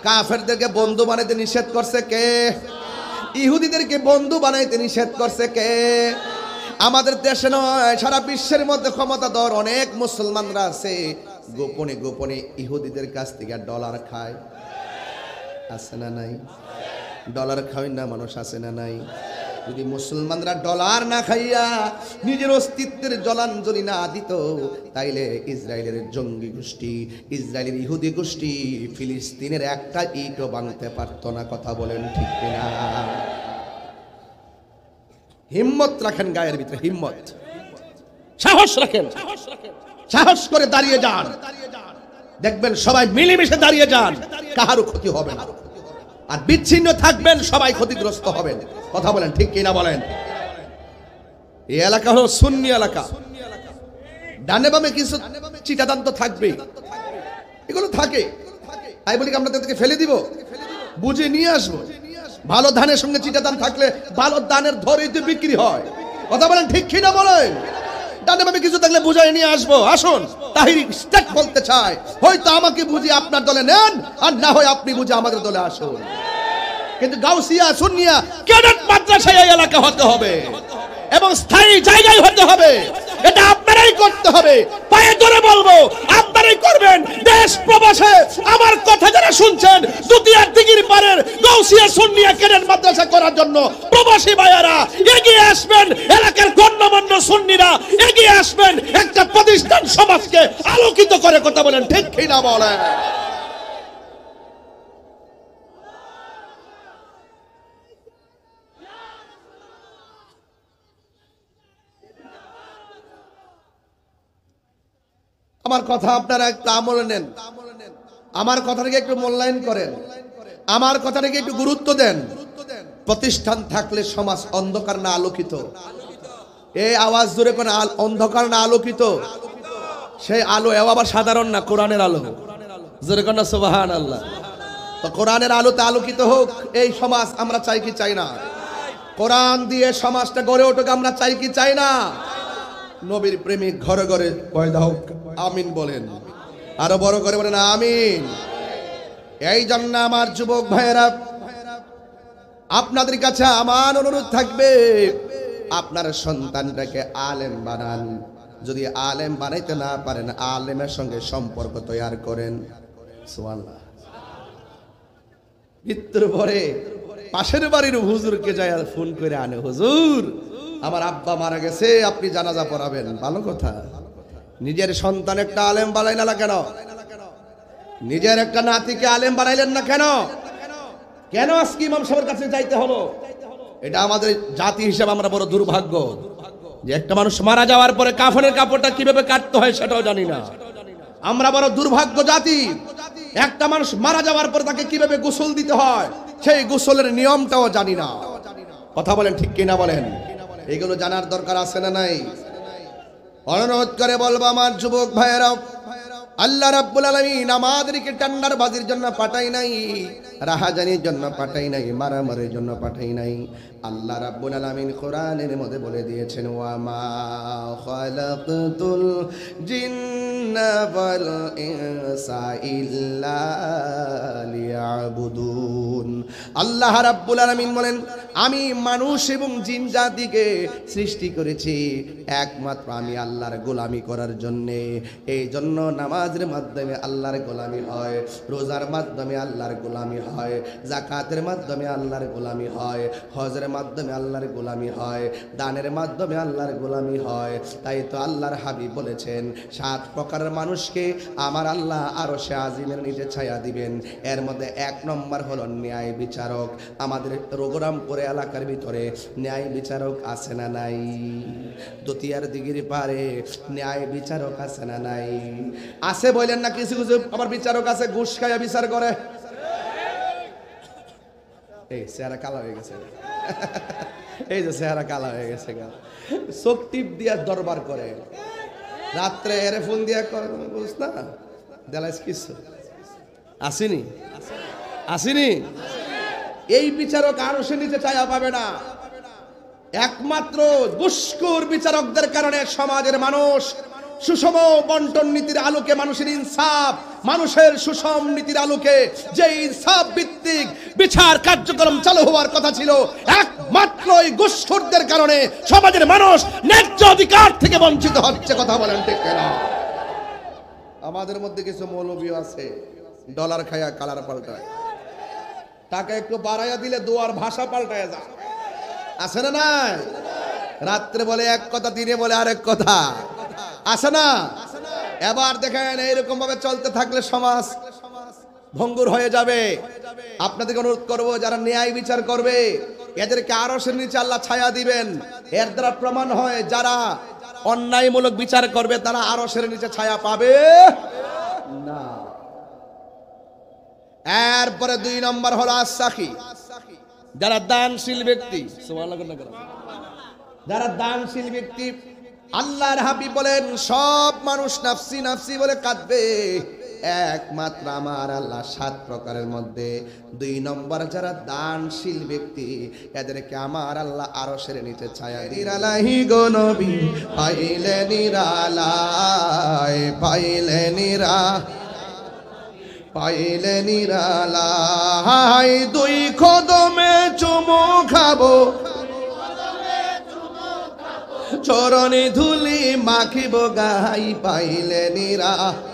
কাফেরদেরকে বন্ধু বানাইতে নিষেধ করছে কে? ইহুদিদেরকে বন্ধু বানাইতে নিষেধ করছে কে? আমাদের দেশে নয়, সারা বিশ্বের মধ্যে ক্ষমতাধর অনেক মুসলমানরা আছে, গোপনে গোপনে ইহুদিদের কাছ থেকে ডলার খায়। আছে না নাই? ডলার খাওয়াই না মানুষ, আছে না নাই? যদি মুসলমানরা ডলার না খাইয়া নিজের অস্তিত্বের জলাঞ্জলি না দিত, তাইলে ইসরায়েলের জঙ্গি গোষ্ঠী, ইসরায়েলের ইহুদি গোষ্ঠী ফিলিস্তিনের একটা ইটও ভাঙতে পারত না। কথা বলেন ঠিক কিনা? হিম্মত রাখেন, গায়ের ভিতরে হিম্মত, সাহস রাখেন, সাহস করে দাঁড়িয়ে যান। দেখবেন সবাই মিলেমিশে দাঁড়িয়ে যান, কাহারও ক্ষতি হবে না। আর বিচ্ছিন্ন থাকবেন, সবাই ক্ষতিগ্রস্ত হবেন। কথা বলেন ঠিক কিনা বলেন? এই এলাকা হলো সুন্নি এলাকা, ডানে বামে কিছু চিটাদান তো থাকবেই, এগুলো থাকে। তাই বলি আমরা তাদেরকে ফেলে দিব? বুঝে নিয়ে আসবো। ভালো ধানের সঙ্গে চিটাদান থাকলে ভালো ধানের ধরেই তো বিক্রি হয়। কথা বলেন ঠিক কি না বলেন? ডানে বামে কিছু থাকলে বুঝাই নিয়ে আসবো। আসুন, তাহিরি স্টেট বলতে চাই, হয়তো আমাকে বুঝি আপনার দলে নেন, আর না হয় আপনি বুঝি আমাদের দলে আসুন। কিন্তু গাউসিয়া সুন্নিয়া ক্যাডেট মাদ্রাসায় এই এলাকা হতে হবে এবং স্থায়ী জায়গায় হতে হবে। এটা আপনারাই করতে হবে। পায়ে ধরে বলবো, আপনারাই করবেন। দেশ প্রবাসে আমার কথা যারা শুনছেন, দুতিয়ার দিঘির পারের গাউসিয়া সুন্নিয়া ক্যাডেট মাদ্রাসা করার জন্য প্রবাসী ভাইয়ারা এগিয়ে আসবেন। এলাকার গণ্যমান্য সুন্নিরা এগিয়ে আসবেন। একটা প্রতিষ্ঠান সমাজকে আলোকিত করে। কথা বলেন ঠিক কি না বলেন? আমার কথা আপনারা একটু আমলে নেন, আমার কথাটাকে একটু মূল্যায়ন করেন, আমার কথাটাকে একটু গুরুত্ব দেন। প্রতিষ্ঠান থাকলে সমাজ অন্ধকার না আলোকিত? এই আওয়াজ জোরে কোন অন্ধকার না আলোকিত? সেই আলো এও আবার সাধারণ না, কোরআনের আলো। জোরে কোন সুবহানাল্লাহ। তো কোরআনের আলোতে আলোকিত হোক এই সমাজ, আমরা চাই কি চাই না? কোরআন দিয়ে সমাজটা গড়ে উঠুক, আমরা চাই কি চাই না? নবীর প্রেমিক ঘরে ঘরে পয়দা হোক, আমিন বলেন। আরো বড় করে বলেন আমিন। এই জন্য আমার যুবক ভাইয়েরা, আপনাদের কাছে আমার অনুরোধ থাকবে, আপনার সন্তানটাকে আলেম বানান। যদি আলেম বানাইতে না পারেন, আলেমের সঙ্গে সম্পর্ক তৈরি করেন। সুবহানাল্লাহ। মৃত্যুর পরে পাশের বাড়ির হুজুরকে যায় ফোন করে আনে, হুজুর আমার আব্বা মারা গেছে, আপনি জানাজা পড়াবেন। ভালো কথা। নিজের সন্তান একটা আলেম বানাইলেন না কেন? নিজের একটা নাতিকে আলেম বানাইলেন না কেন? কেন আজকে ইমাম সাহেবের কাছে যাইতে হলো? এটা আমাদের জাতি হিসেবে আমরা বড় দুর্ভাগ্য যে একটা মানুষ মারা যাওয়ার পরে কাফনের কাপড়টা কিভাবে কাটতে হয় সেটাও জানি না। আমরা বড় দুর্ভাগ্য জাতি। একটা মানুষ মারা যাওয়ার পর তাকে কিভাবে গোসল দিতে হয় সেই গোসলের নিয়মটাও জানি না। কথা বলেন ঠিক কিনা বলেন? এগুলো জানার দরকার আছে না নাই? অনুরোধ করে বলবো আমার যুবক ভাইয়েরা, আল্লাহ রাব্বুল আলামিন আমাদেরকে ঠান্ডার বাজির জন্য পাঠাই নাই, রাহাজানির জন্য পাঠাই নাই, মারামারির জন্য পাঠাই নাই। আল্লাহ রাব্বুল আলামিন কোরআনের মধ্যে বলে দিয়েছেন, ওয়া মা খালাকতুল জিন্না ওয়াল ইনসা ইল্লা লিয়াবুদুন। আল্লাহ রাব্বুল আলামিন বলেন, আমি মানুষ এবং জিন জাতিকে সৃষ্টি করেছি একমাত্র আমি আল্লাহর গোলামি করার জন্য। এই জন্য নামাজের মাধ্যমে আল্লাহর গোলামি হয়, রোজার মাধ্যমে আল্লাহর গোলামি হয়, যাকাতের মাধ্যমে আল্লাহর গোলামি হয়, হজের মাধ্যমে আল্লাহর গোলামি হয়, দানের মাধ্যমে আল্লাহর গোলামি হয়। তাই তো আল্লাহর হাবিব বলেছেন, 7 প্রকারের মানুষকে আমার আল্লাহ আরশে আজিমের নিচে ছায়া দিবেন। এর মধ্যে 1 নম্বর হলো ন্যায় বিচারক। আমাদের রঘুরামপুরে এলাকার ভিতরে ন্যায় বিচারক আছে না নাই? দতিয়ার দিঘির পারে ন্যায় বিচারক আছে না নাই? আছে বলেন না? কিছু কিছু আবার বিচারক আছে ঘুষ খাইয়া বিচার করে। এই চেহারা কালা হয়ে গেছে, এই যে চেহারা কালা হয়ে গেছে, চোখ টিপ দিয়া দরবার করে, রাত্রে এরে ফোন দিয়া করে, বুঝ না দেলাইস কিছু আসেনি, আসেনি। এই বিচারক আরশের নিচে ছায়া পাবে না। একমাত্র ঘুষখোর বিচারকদের কারণে সমাজের মানুষ সুষম বন্টন নীতির আলোকে, মানুষের ইনসাফ, মানুষের সুষম নীতির আলোকে যে ইনসাফ ভিত্তিক বিচার কার্যক্রম চালু হওয়ার কথা ছিল, একমাত্র এই ঘুষখোরদের কারণে সমাজের মানুষ ন্যায্য অধিকার থেকে বঞ্চিত হচ্ছে। কথা বলেন ঠিক না? আমাদের মধ্যে কিছু মৌলবী আছে ডলার খায়া কালার পাল্টায়, টাকা একটু বাড়াইয়া দিলে দোয়ার ভাষা পাল্টায় যায়। আছে না নাই? রাত্রে বলে এক কথা, দিনে বলে আরেক কথা। আছে না? এবার দেখেন এইরকম ভাবে চলতে থাকলে সমাজ ভঙ্গুর হয়ে যাবে। আপনাদেরকে অনুরোধ করবো, যারা ন্যায় বিচার করবে এদেরকে আরশের নিচে আল্লাহ ছায়া দিবেন। এর দ্বারা প্রমাণ হয় যারা অন্যায়মূলক বিচার করবে তারা আরশের নিচে ছায়া পাবে না। এরপরে 2 নম্বর হলো আস-সাখী, যারা দানশীল ব্যক্তি। যারা দানশীল ব্যক্তি, আল্লাহর হাবিব বলেন সব মানুষ নাফসি নাফসি বলে কাঁদবে, একমাত্র আমার আল্লাহ 7 প্রকারের মধ্যে 2 নম্বর যারা দানশীল ব্যক্তি এদেরকে আমার আল্লাহ আরশের নিচে ছায়া নিরালাহি গো নবী পাইলে নিরালায় পাইলে নিরালায় 2 কদমে চুমু খাবো চরণে ধুলি মাখিব গাই পাইলে নিরালায়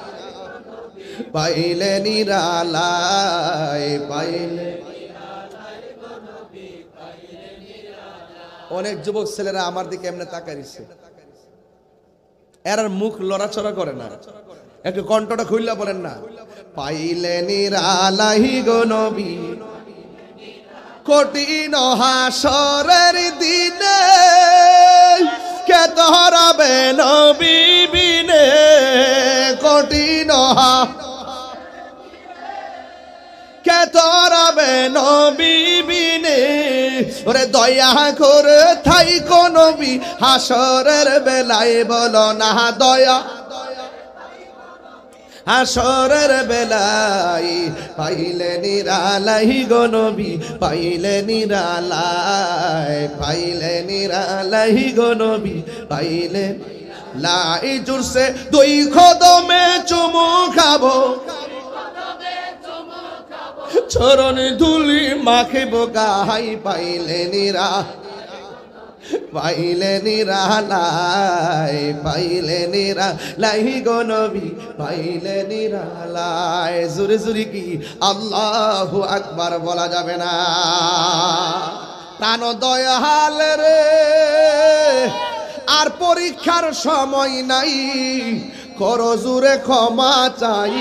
অনেক যুবক ছেলেরা আমার দিকে এমনি তাকাইছে, এর মুখ লড়াচড়া করে না, একটু কণ্ঠটা খুললা বলেন না, পাইলে নিরালাহি গো নবী কঠিন হাসরের দিনে কে তোরাবে নবী বিনে কঠিন কে তোরাবে নবী বিনে ওরে দয়া করে থাইকো নবী হাসরের বেলায় বলো না দয়া হাসরের বেলায় পাইলে নিরালাহি গো নবী পাইলে নিরালাহি গো নবী পাইলে লাই জুরসে 2 কদমে চুমু খাবো চরণে ধুলি মাখিব গাই পাইলে নিরালাহি গো নবী পাইলে নিরালায় জুরে জুরে কি আল্লাহু আকবার বলা যাবে না? প্রাণ দয়াল রে আর পরীক্ষার সময় নাই, করো জুরে ক্ষমা চাই,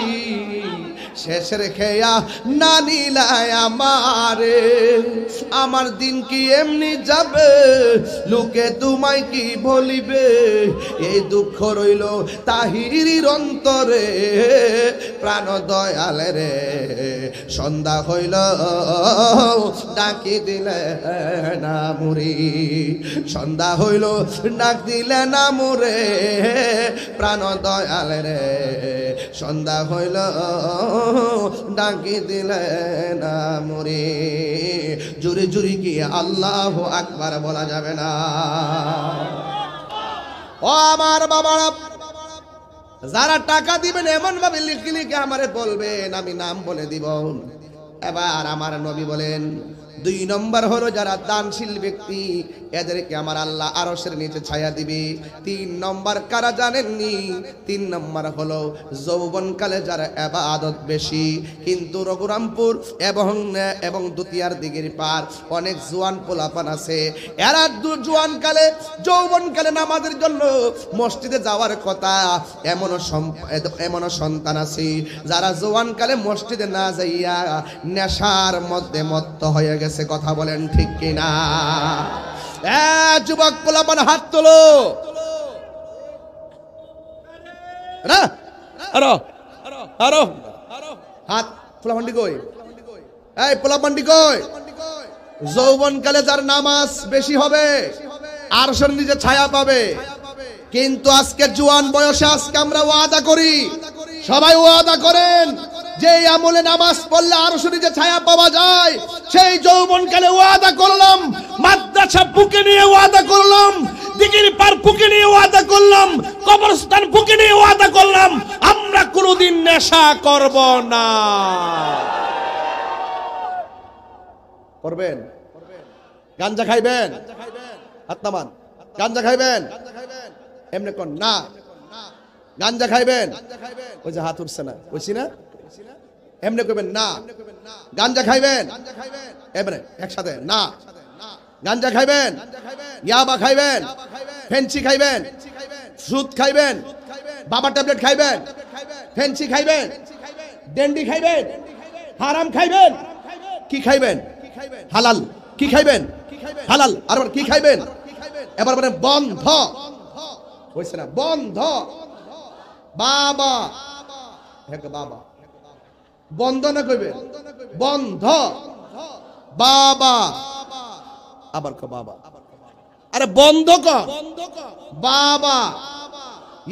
শেষের খেয়া না নিলায় আমারে, আমার দিন কি এমনি যাবে, লোকে তোমায় কি বলিবে, এই দুঃখ রইল তাহিরির অন্তরে। প্রাণ দয়াল রে সন্ধ্যা হইল ডাকি দিলে না মুরি, সন্ধ্যা হইল ডাক দিলে না মুরে, প্রাণ দয়াল রে সন্ধ্যা হইল ডাকি দিলে না মুরি, জুরি জুরি কি আল্লাহু আকবার বলা যাবে না? ও আমার বাবারা, যারা টাকা দিবেন এমন ভাবে লিখে লিখে আমারে বলবেন, আমি নাম বলে দিব। এবার আমার নবী বলেন 2 নম্বর হলো যারা দানশীল ব্যক্তি, এদেরকে আমার আল্লাহ আরশের নিচে ছায়া দিবে। 3 নম্বর কারা জানেননি? 3 নম্বর হলো যৌবনকালে যারা ইবাদত বেশি, কিন্তু রঘুরামপুর এবং দুতিয়ার দিকের পার অনেক জোয়ান পোলাপান আছে, এরা জোয়ানকালে যৌবনকালে নামাজের জন্য মসজিদে যাওয়ার কথা, এমনও সন্তান আছে যারা জোয়ানকালে মসজিদে না যাইয়া নেশার মধ্যে মত্ত হয়ে গেছে। কথা বলেন ঠিক কিনা? যুবক পোলাপান হাত তোলো, হাত পোলাপান্ডি কই, এই পোলাপান্ডি কই? যৌবনকালে যার নামাজ বেশি হবে আরশের নিচে ছায়া পাবে, কিন্তু আজকে জোয়ান বয়সে আজকে আমরা ওয়াদা করি, সবাই ওয়াদা করেন যে আমলে নামাজ পড়লে আরশের নিচে ছায়া পাওয়া যায়। সেই যৌবনকালে ওয়াদা করলাম, মাদ্রাসা বুকে নিয়ে ওয়াদা করলাম, দিঘির পার বুকে নিয়ে ওয়াদা করলাম, কবরস্থান বুকে নিয়ে ওয়াদা করলাম, আমরা কোনোদিন নেশা করব না। করবেন? গাঞ্জা খাইবেন? হাত নামান। গাঞ্জা খাইবেন? এমনি কোন না। গাঞ্জা খাইবেন? ওই যে হাত উঠছে না, বলছি না, এমনি কইবেন না। গাঞ্জা খাইবেন? এমনি একসাথে না। গাঞ্জা খাইবেন? ইয়াবা খাইবেন? ফেন্সি খাইবেন? সুদ খাইবেন? বাবা ট্যাবলেট খাইবেন? ফেন্সি খাইবেন? ডেন্ডি খাইবেন? হারাম খাইবেন? কি খাইবেন? হালাল। কি খাইবেন? হালাল। আর কি খাইবেন? এবার মানে বন্ধ হইছে না, বন্ধ। বাবা বাবা বন্ধ না কইবেন? বন্ধ। বাবা আবার কো বাবা, আরে বন্ধ কর। বাবা,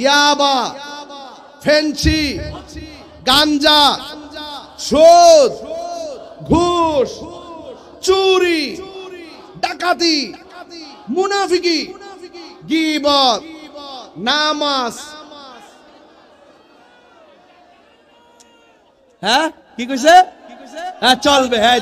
ইয়াবা, ফেন্সি, গাঞ্জা, সুদ, ঘুষ, চুরি, ডাকাতি, মুনাফিকি, গীবত, নামাজ। হ্যাঁ কি কইছে? হ্যাঁ চলবে। হ্যাঁ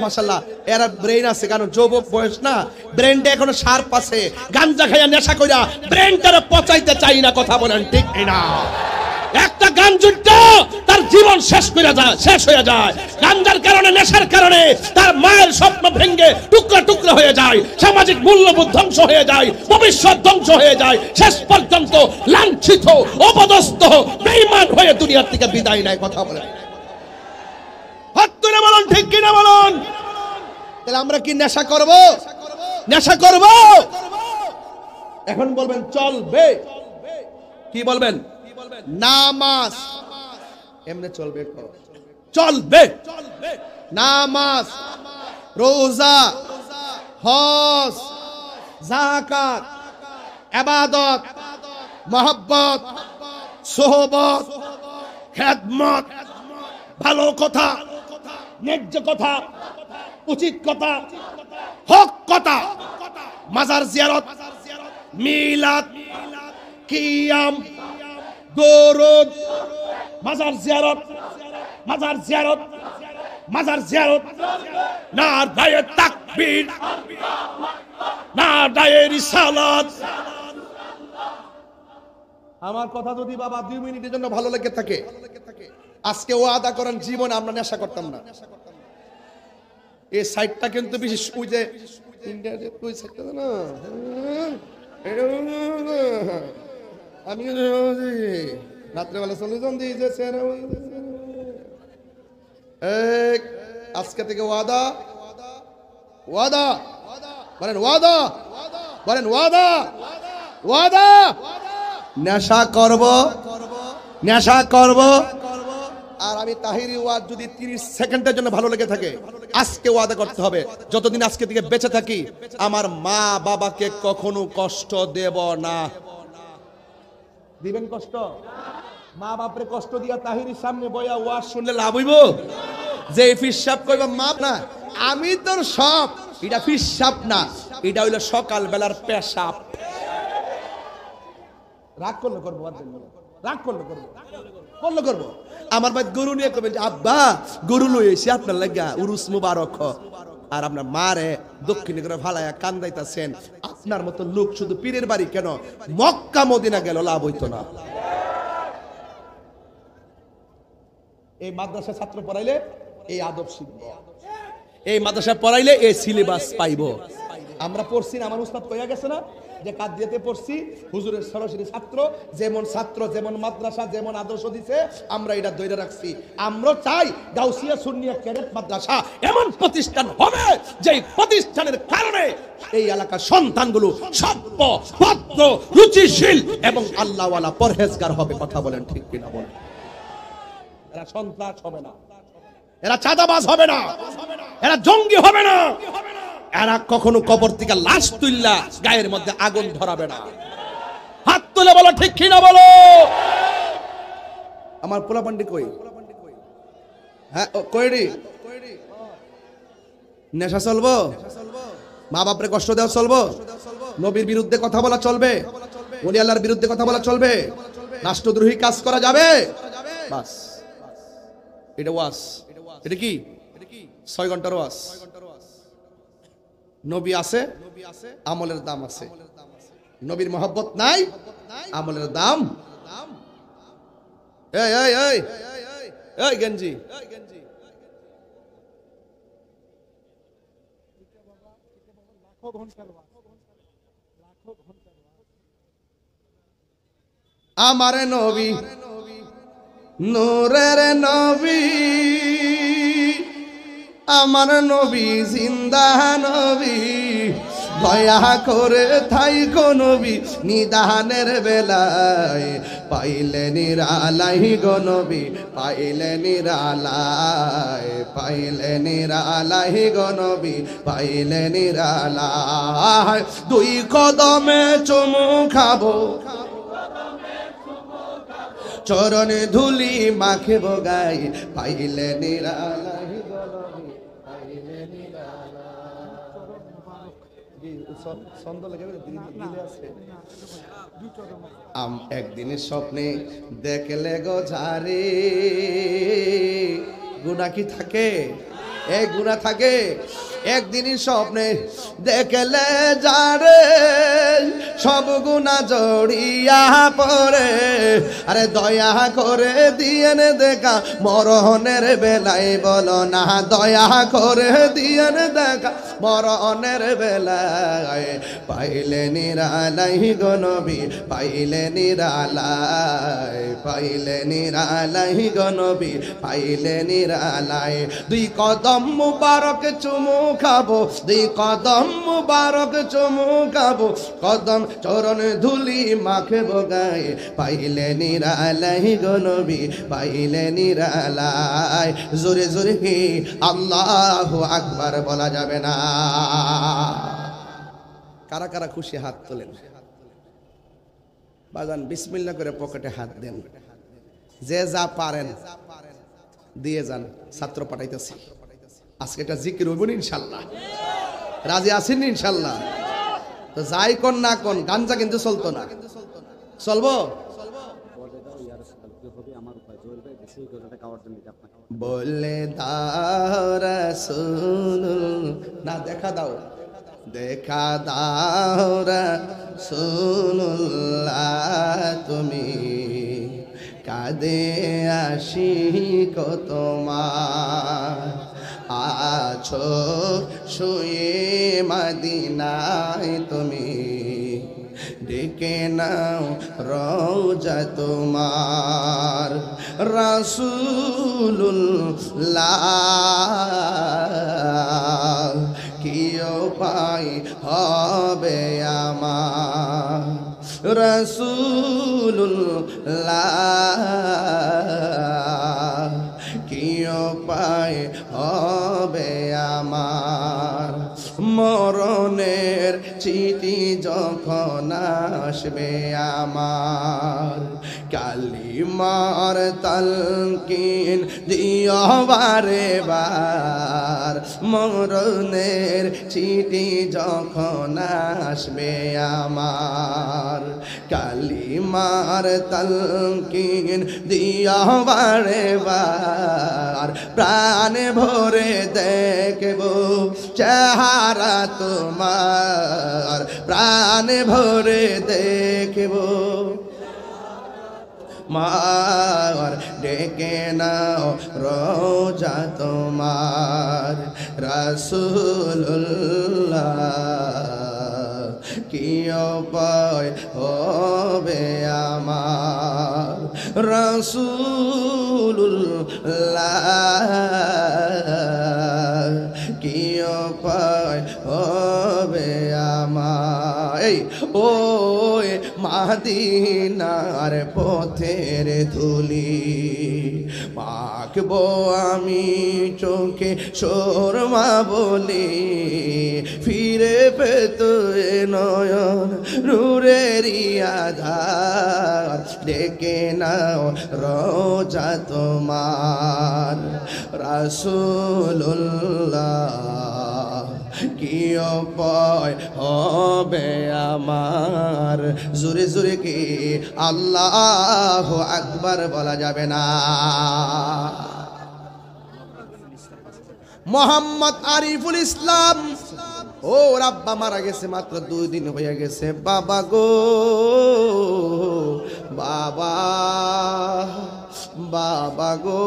মাশাআল্লাহ, এরা ব্রেন আছে, কারণ যুবক বয়স না, ব্রেনটা এখনো শার্প আছে। গাঞ্জা খাইয়া নেশা কইরা ব্রেনটারে পচাইতে চাই না, কথা বলেন ঠিক না? একটা গাঞ্জুটা তার জীবন শেষ হয়ে যায়। গাঞ্জার কারণে, নেশার কারণে তার মায়ের স্বপ্ন ভেঙে টুকরা টুকরা হয়ে যায়, সামাজিক মূল্যবোধ ধ্বংস হয়ে যায়, ভবিষ্যৎ ধ্বংস হয়ে যায়, শেষ পর্যন্ত লাঞ্ছিত, অপদস্থ, বেঈমান হয়ে দুনিয়ার থেকে বিদায় নেয়। কথা বলেন, হাত তুলে বলুন ঠিক কিনা বলুন? তাহলে আমরা কি নেশা করব? নেশা করব? এখন বলবেন চলবে। কি বলবেন? নামাজ এমনি চলবে, চলবে। নামাজ, রোজা, হজ, যাকাত, ইবাদত, মহব্বত, সোহবত, খেদমত, ভালো কথা, ন্যায্য কথা, উচিত কথা, হক কথা, মাজার জিয়ারত, মিলাদ, কিয়াম, দরুদ, মাজার জিয়ারত, মাজার জিয়ারত, মাজার জিয়ারত, নারায়ে তাকবীর, নারায়ে রিসালাত। আমার কথা যদি বাবা 2 মিনিটের জন্য ভালো লেগে থাকে, আজকে ওয়াদা করেন জীবনে আমরা নেশা করতাম না। এই সাইডটা কিন্তু বিশেষ, ওই যে ইন্ডিয়ার ওই সাইডটা না, আমি রাত্রেবেলা চলে যান দিয়েছে। আজকে থেকে ওয়াদা, ওয়াদা বলেন, ওয়াদা বলেন, ওয়াদা, ওয়াদা। নেশা করব, নেশা করব। আর আমি তাহিরি ওয়াজ যদি 30 সেকেন্ডের জন্য ভালো লেগে থাকে, আজকে ওয়াদা করতে হবে, যতদিন আজকে থেকে বেঁচে থাকি আমার মা বাবাকে কখনো কষ্ট দেব না। দিবেন কষ্ট? মা বাপরে কষ্ট দিয়া তাহিরির সামনে বইয়া ওয়াজ শুনলে লাভ হইব? যে ফিসাব কইবা মাপ না, আমি তোর সব, এটা ফিসাব না, এটা হইলো সকাল বেলার পেশাব। রাগ করলে করবো, রাগ করলে করবো, করলে করবো। আমার ভাই গরু নিয়ে কবেন যে আব্বা গরু লই এসে আপনার লাগা উরুস মুবারক, আর আপনার মারে দক্ষিণে করে ভালায়া কান্দাইতাছেন। আপনার মতো লোক শুধু পীরের বাড়ি কেন, মক্কা মদিনা গেল লাভ হইতো না। এই মাদ্রাসা ছাত্র পড়াইলে এই আদব শিখব, এই মাদ্রাসা পড়াইলে এই সিলেবাস পাইব। আমরা পড়ছি না, আমার উস্তাদ কইয়া গেছে না যে কাদিয়াতে পড়ছি, হুজুরের সরাসরি ছাত্র, যেমন ছাত্র যেমন মাদ্রাসা যেমন আদর্শ দিছে আমরা এটা ধরে রাখছি। আমরা চাই গাউসিয়া সুন্নিয়া ক্যাডেট মাদ্রাসা এমন প্রতিষ্ঠান হবে যে প্রতিষ্ঠানের কারণে এই এলাকার সন্তানগুলো সভ্য, ভদ্র, রুচিশীল এবং আল্লাহওয়ালা পরহেজগার হবে। কথা বলেন ঠিক কিনা বলেন? এরা সন্ত্রাস হবে না, এরা চাঁদাবাজ হবে না, এরা জঙ্গি হবে না, এরা কখনো কবর থেকে লাশ তুললা গায়ের মধ্যে আগুন ধরাবে না। হাত তুলে বলো ঠিক কিনা বলো? আমার পোলাপান্ডি কই? হ্যাঁ কইডি? নেশা চলবো? মা বাপরে কষ্ট দেওয়া চলবো? নবীর বিরুদ্ধে কথা বলা চলবে? ওলি আল্লাহর বিরুদ্ধে কথা বলা চলবে? রাষ্ট্রদ্রোহী কাজ করা যাবে? বাস, এটা ওয়াজ। এটা কি 6 ঘন্টার ওয়াজ। নবী আছে, আমলের দাম আছে। নবীর মহব্বত নাই, আমলের দাম। এই এই এই এই গেঞ্জি, আমার নবী নূরের নবী, আমার নবী জিন্দা নবী, দয়া করে থাইকো নবী নিদানের বেলায়, পাইলে নিরালাই গো নবী, পাইলে নিরালায়, পাইলে নিরালাই গো নবী, পাইলে নিরালায়। 2 কদমে চুমু খাবো, চরণ ধুলি মাখিব গায়ে পাইলে নিরালাই গো নবী পাইলে একদিন স্বপ্নে দেখলে গো ঝারে গুনাহ কি থাকে এই গুনাহ থাকে একদিনই স্বপ্নে দেখলে যারে সব গুনাহ জড়িয়া পড়ে আরে দয়া করে দিয়েন দেখা মরণের বেলায় বলো না দয়া করে দিয়েন দেখা মরণের বেলায় পাইলে নিরালাই গো নবী পাইলে নিরালাই পাইলে নিরালাই গো নবী পাইলে নিরালাই দুই কদম মুবারক চুমু খাবো দুই কদম মুবারক চুমু খাবো কদম চরণ ধুলি মাখবো গায়ে পাইলে নিরালাই গো নবী পাইলে নিরালাই জোরে জোরে কি আল্লাহু আকবার বলা যাবে না কারা কারা খুশি হাত তোলেন বাজান বিসমিল্লাহ করে পকেটে হাত দেন যে যা পারেন দিয়ে যান ছাত্র পাঠাইতেছি আজকে একটা জিকির হইব ইনশাআল্লাহ রাজি আছেন ইনশাআল্লাহ তো যাই কোন না কোন গাঞ্জা কিন্তু চলতো না চলবো বলে দাও রাসূল না দেখা দাও দেখা দাও রাসূলুল্লাহ তুমি কাঁদে আশিক তোমার আছো শুয়ে মদিনায় তুমি ডেকে নাও রওজা তোমার রাসূলুল্লাহ কি উপায় হবে আমার রাসূলুল্লাহ কি উপায় হবে আমার মরণের চিঠি যখন আসবে আমার কালিমার তালকিন দিও বারে বার মরণের চিঠি যখন আসবে আমার কালিমার তালকিন দিও বারে বার প্রাণ ভরে দেখব চেহারা তোমার প্রাণ ভরে দেখব মার ডেকে নাও রোজা তোমার রাসূলুল্লাহ কি উপায় হবে আমার রাসূলুল্লাহ কি উপায় হবে আমার এই ওই মদিনার পথের ধুলি মাখবো আমি চোখে সুরমা বলি ফিরে পেত নয়ন নূরেরই আধার ডেকে নাও রোজা তোমার রাসূলুল্লাহ কি উপায় হবে আমার জোরে জোরে কি আল্লাহু আকবার বলা যাবে না মোহাম্মদ আরিফুল ইসলাম ও রাব্বা মারা গেছে মাত্র 2 দিন হয়ে গেছে বাবা গো বাবা বাবা গো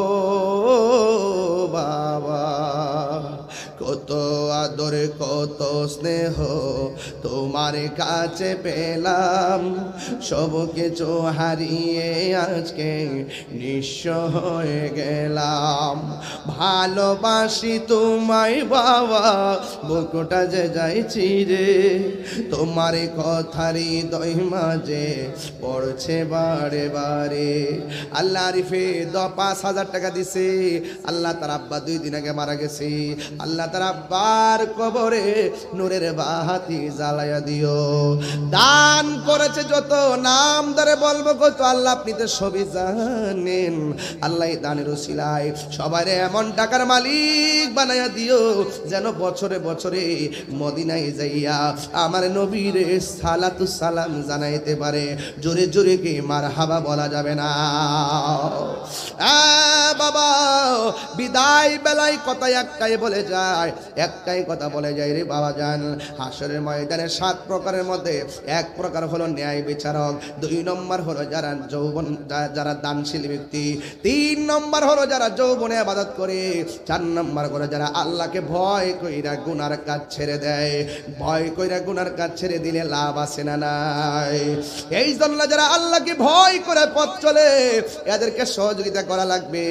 বাবা কত আদর কত স্নেহ তোমার কাছে পেলাম সব কিছু হারিয়ে আজকে নিঃস্ব হয়ে গেলাম ভালোবাসি তোমায় বাবা বুকটা যে যাইছি রে তোমার কথারই হৃদয় মাঝে পড়ছে বারে বারে আল্লাহ আরিফে 5,000 টাকা দিছে আল্লাহ তার আব্বা 2 দিন আগে মারা গেছে আল্লাহ তার আব্বা আব্বার কবরে নূরের বাতি জ্বালায়া দিও। দান করেছে যত, নাম ধরে বলবো কত, আল্লাহ আপনি তো সবই জানেন। আল্লাহ দানের উসিলায় সবাই এমন টাকার মালিক বানায়া দিও যেন বছরে বছরে মদিনায় যাইয়া আমার নবীর সালাতু সালাম জানাইতে পারে। জোরে জোরে কি মারহাবা বলা যাবে না? বাবা বিদায় বেলায় কথা একটাই বলে যায়, একটাই কথা বলে যায় রে বাবা জান। হাসরের ময়দানে 7 প্রকারের মধ্যে 1 প্রকার হলো ন্যায় বিচারক, 2 নম্বর হলো যারা যৌবন, যারা দানশীল ব্যক্তি, 3 নম্বর হলো যারা যৌবনে ইবাদত করে, 4 নম্বর হলো যারা আল্লাহকে ভয় কইরা গুনার কাজ ছেড়ে দেয়। ভয় কইরা গুনার কাজ ছেড়ে দিলে লাভ আছে না নাই? এই জন্য যারা আল্লাহকে ভয় করে পথ চলে এদেরকে সহযোগিতা করা লাগবে,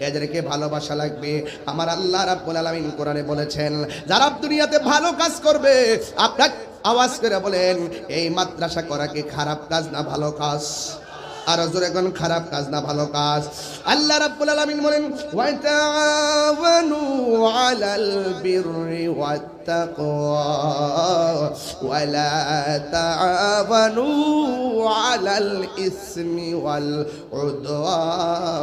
এদেরকে ভালোবাসা লাগবে। আমার আল্লাহ রাব্বুল আলামিন কোরআনে বলেছেন যারা দুনিয়াতে ভালো কাজ করবে, আপনার আওয়াজ করে বলেন এই মাদ্রাসা করা কি খারাপ কাজ না ভালো কাজ? আর জোরে কোন খারাপ কাজ না ভালো কাজ? আল্লাহ রাব্বুল আলামিন বলেন ওয়া তাআওয়ানু আলাল বিররি ওয়াত তাকওয়া ওয়া লা তাআওয়ানু আলাল ইসমি ওয়াল উদওয়ান।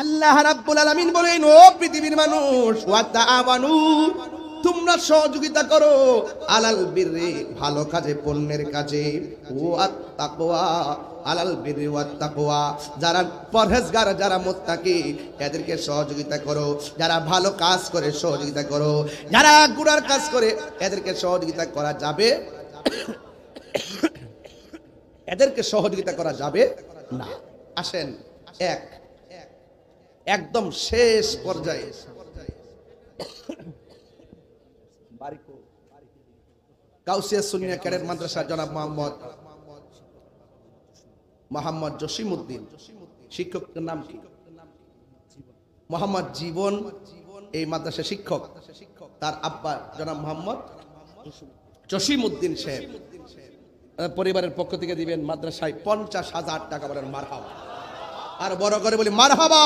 আল্লাহ রাব্বুল আলামিন বলেন ও পৃথিবীর মানুষ, ওয়া তাআওয়ানু তোমরা সহযোগিতা করো, আলাল বিররি ভালো কাজে, পুণ্যের কাজে, ওয়াত তাকওয়া আলাল বিররি ওয়াত তাকওয়া যারা পরহেজগার, যারা মুত্তাকি এদেরকে সহযোগিতা করো। যারা ভালো কাজ করে সহযোগিতা করো, যারা গুনার কাজ করে এদেরকে সহযোগিতা করা যাবে, এদেরকে সহযোগিতা করা যাবে না। আসেন একদম শেষ পর্যায়ে কাউসিয়া সুন্নিয়া ক্যাডেট মাদ্রাসা জনাব মোহাম্মদ জসিমউদ্দিন, শিক্ষকের নাম কি? মোহাম্মদ জীবন, এই মাদ্রাসা শিক্ষক। তার আব্বা জনাব মোহাম্মদ জসিমউদ্দিন সাহেব পরিবারের পক্ষ থেকে দিবেন মাদ্রাসায় 50,000 টাকা। বলেন মারহাবা, আর বড় করে বলি মারহাবা।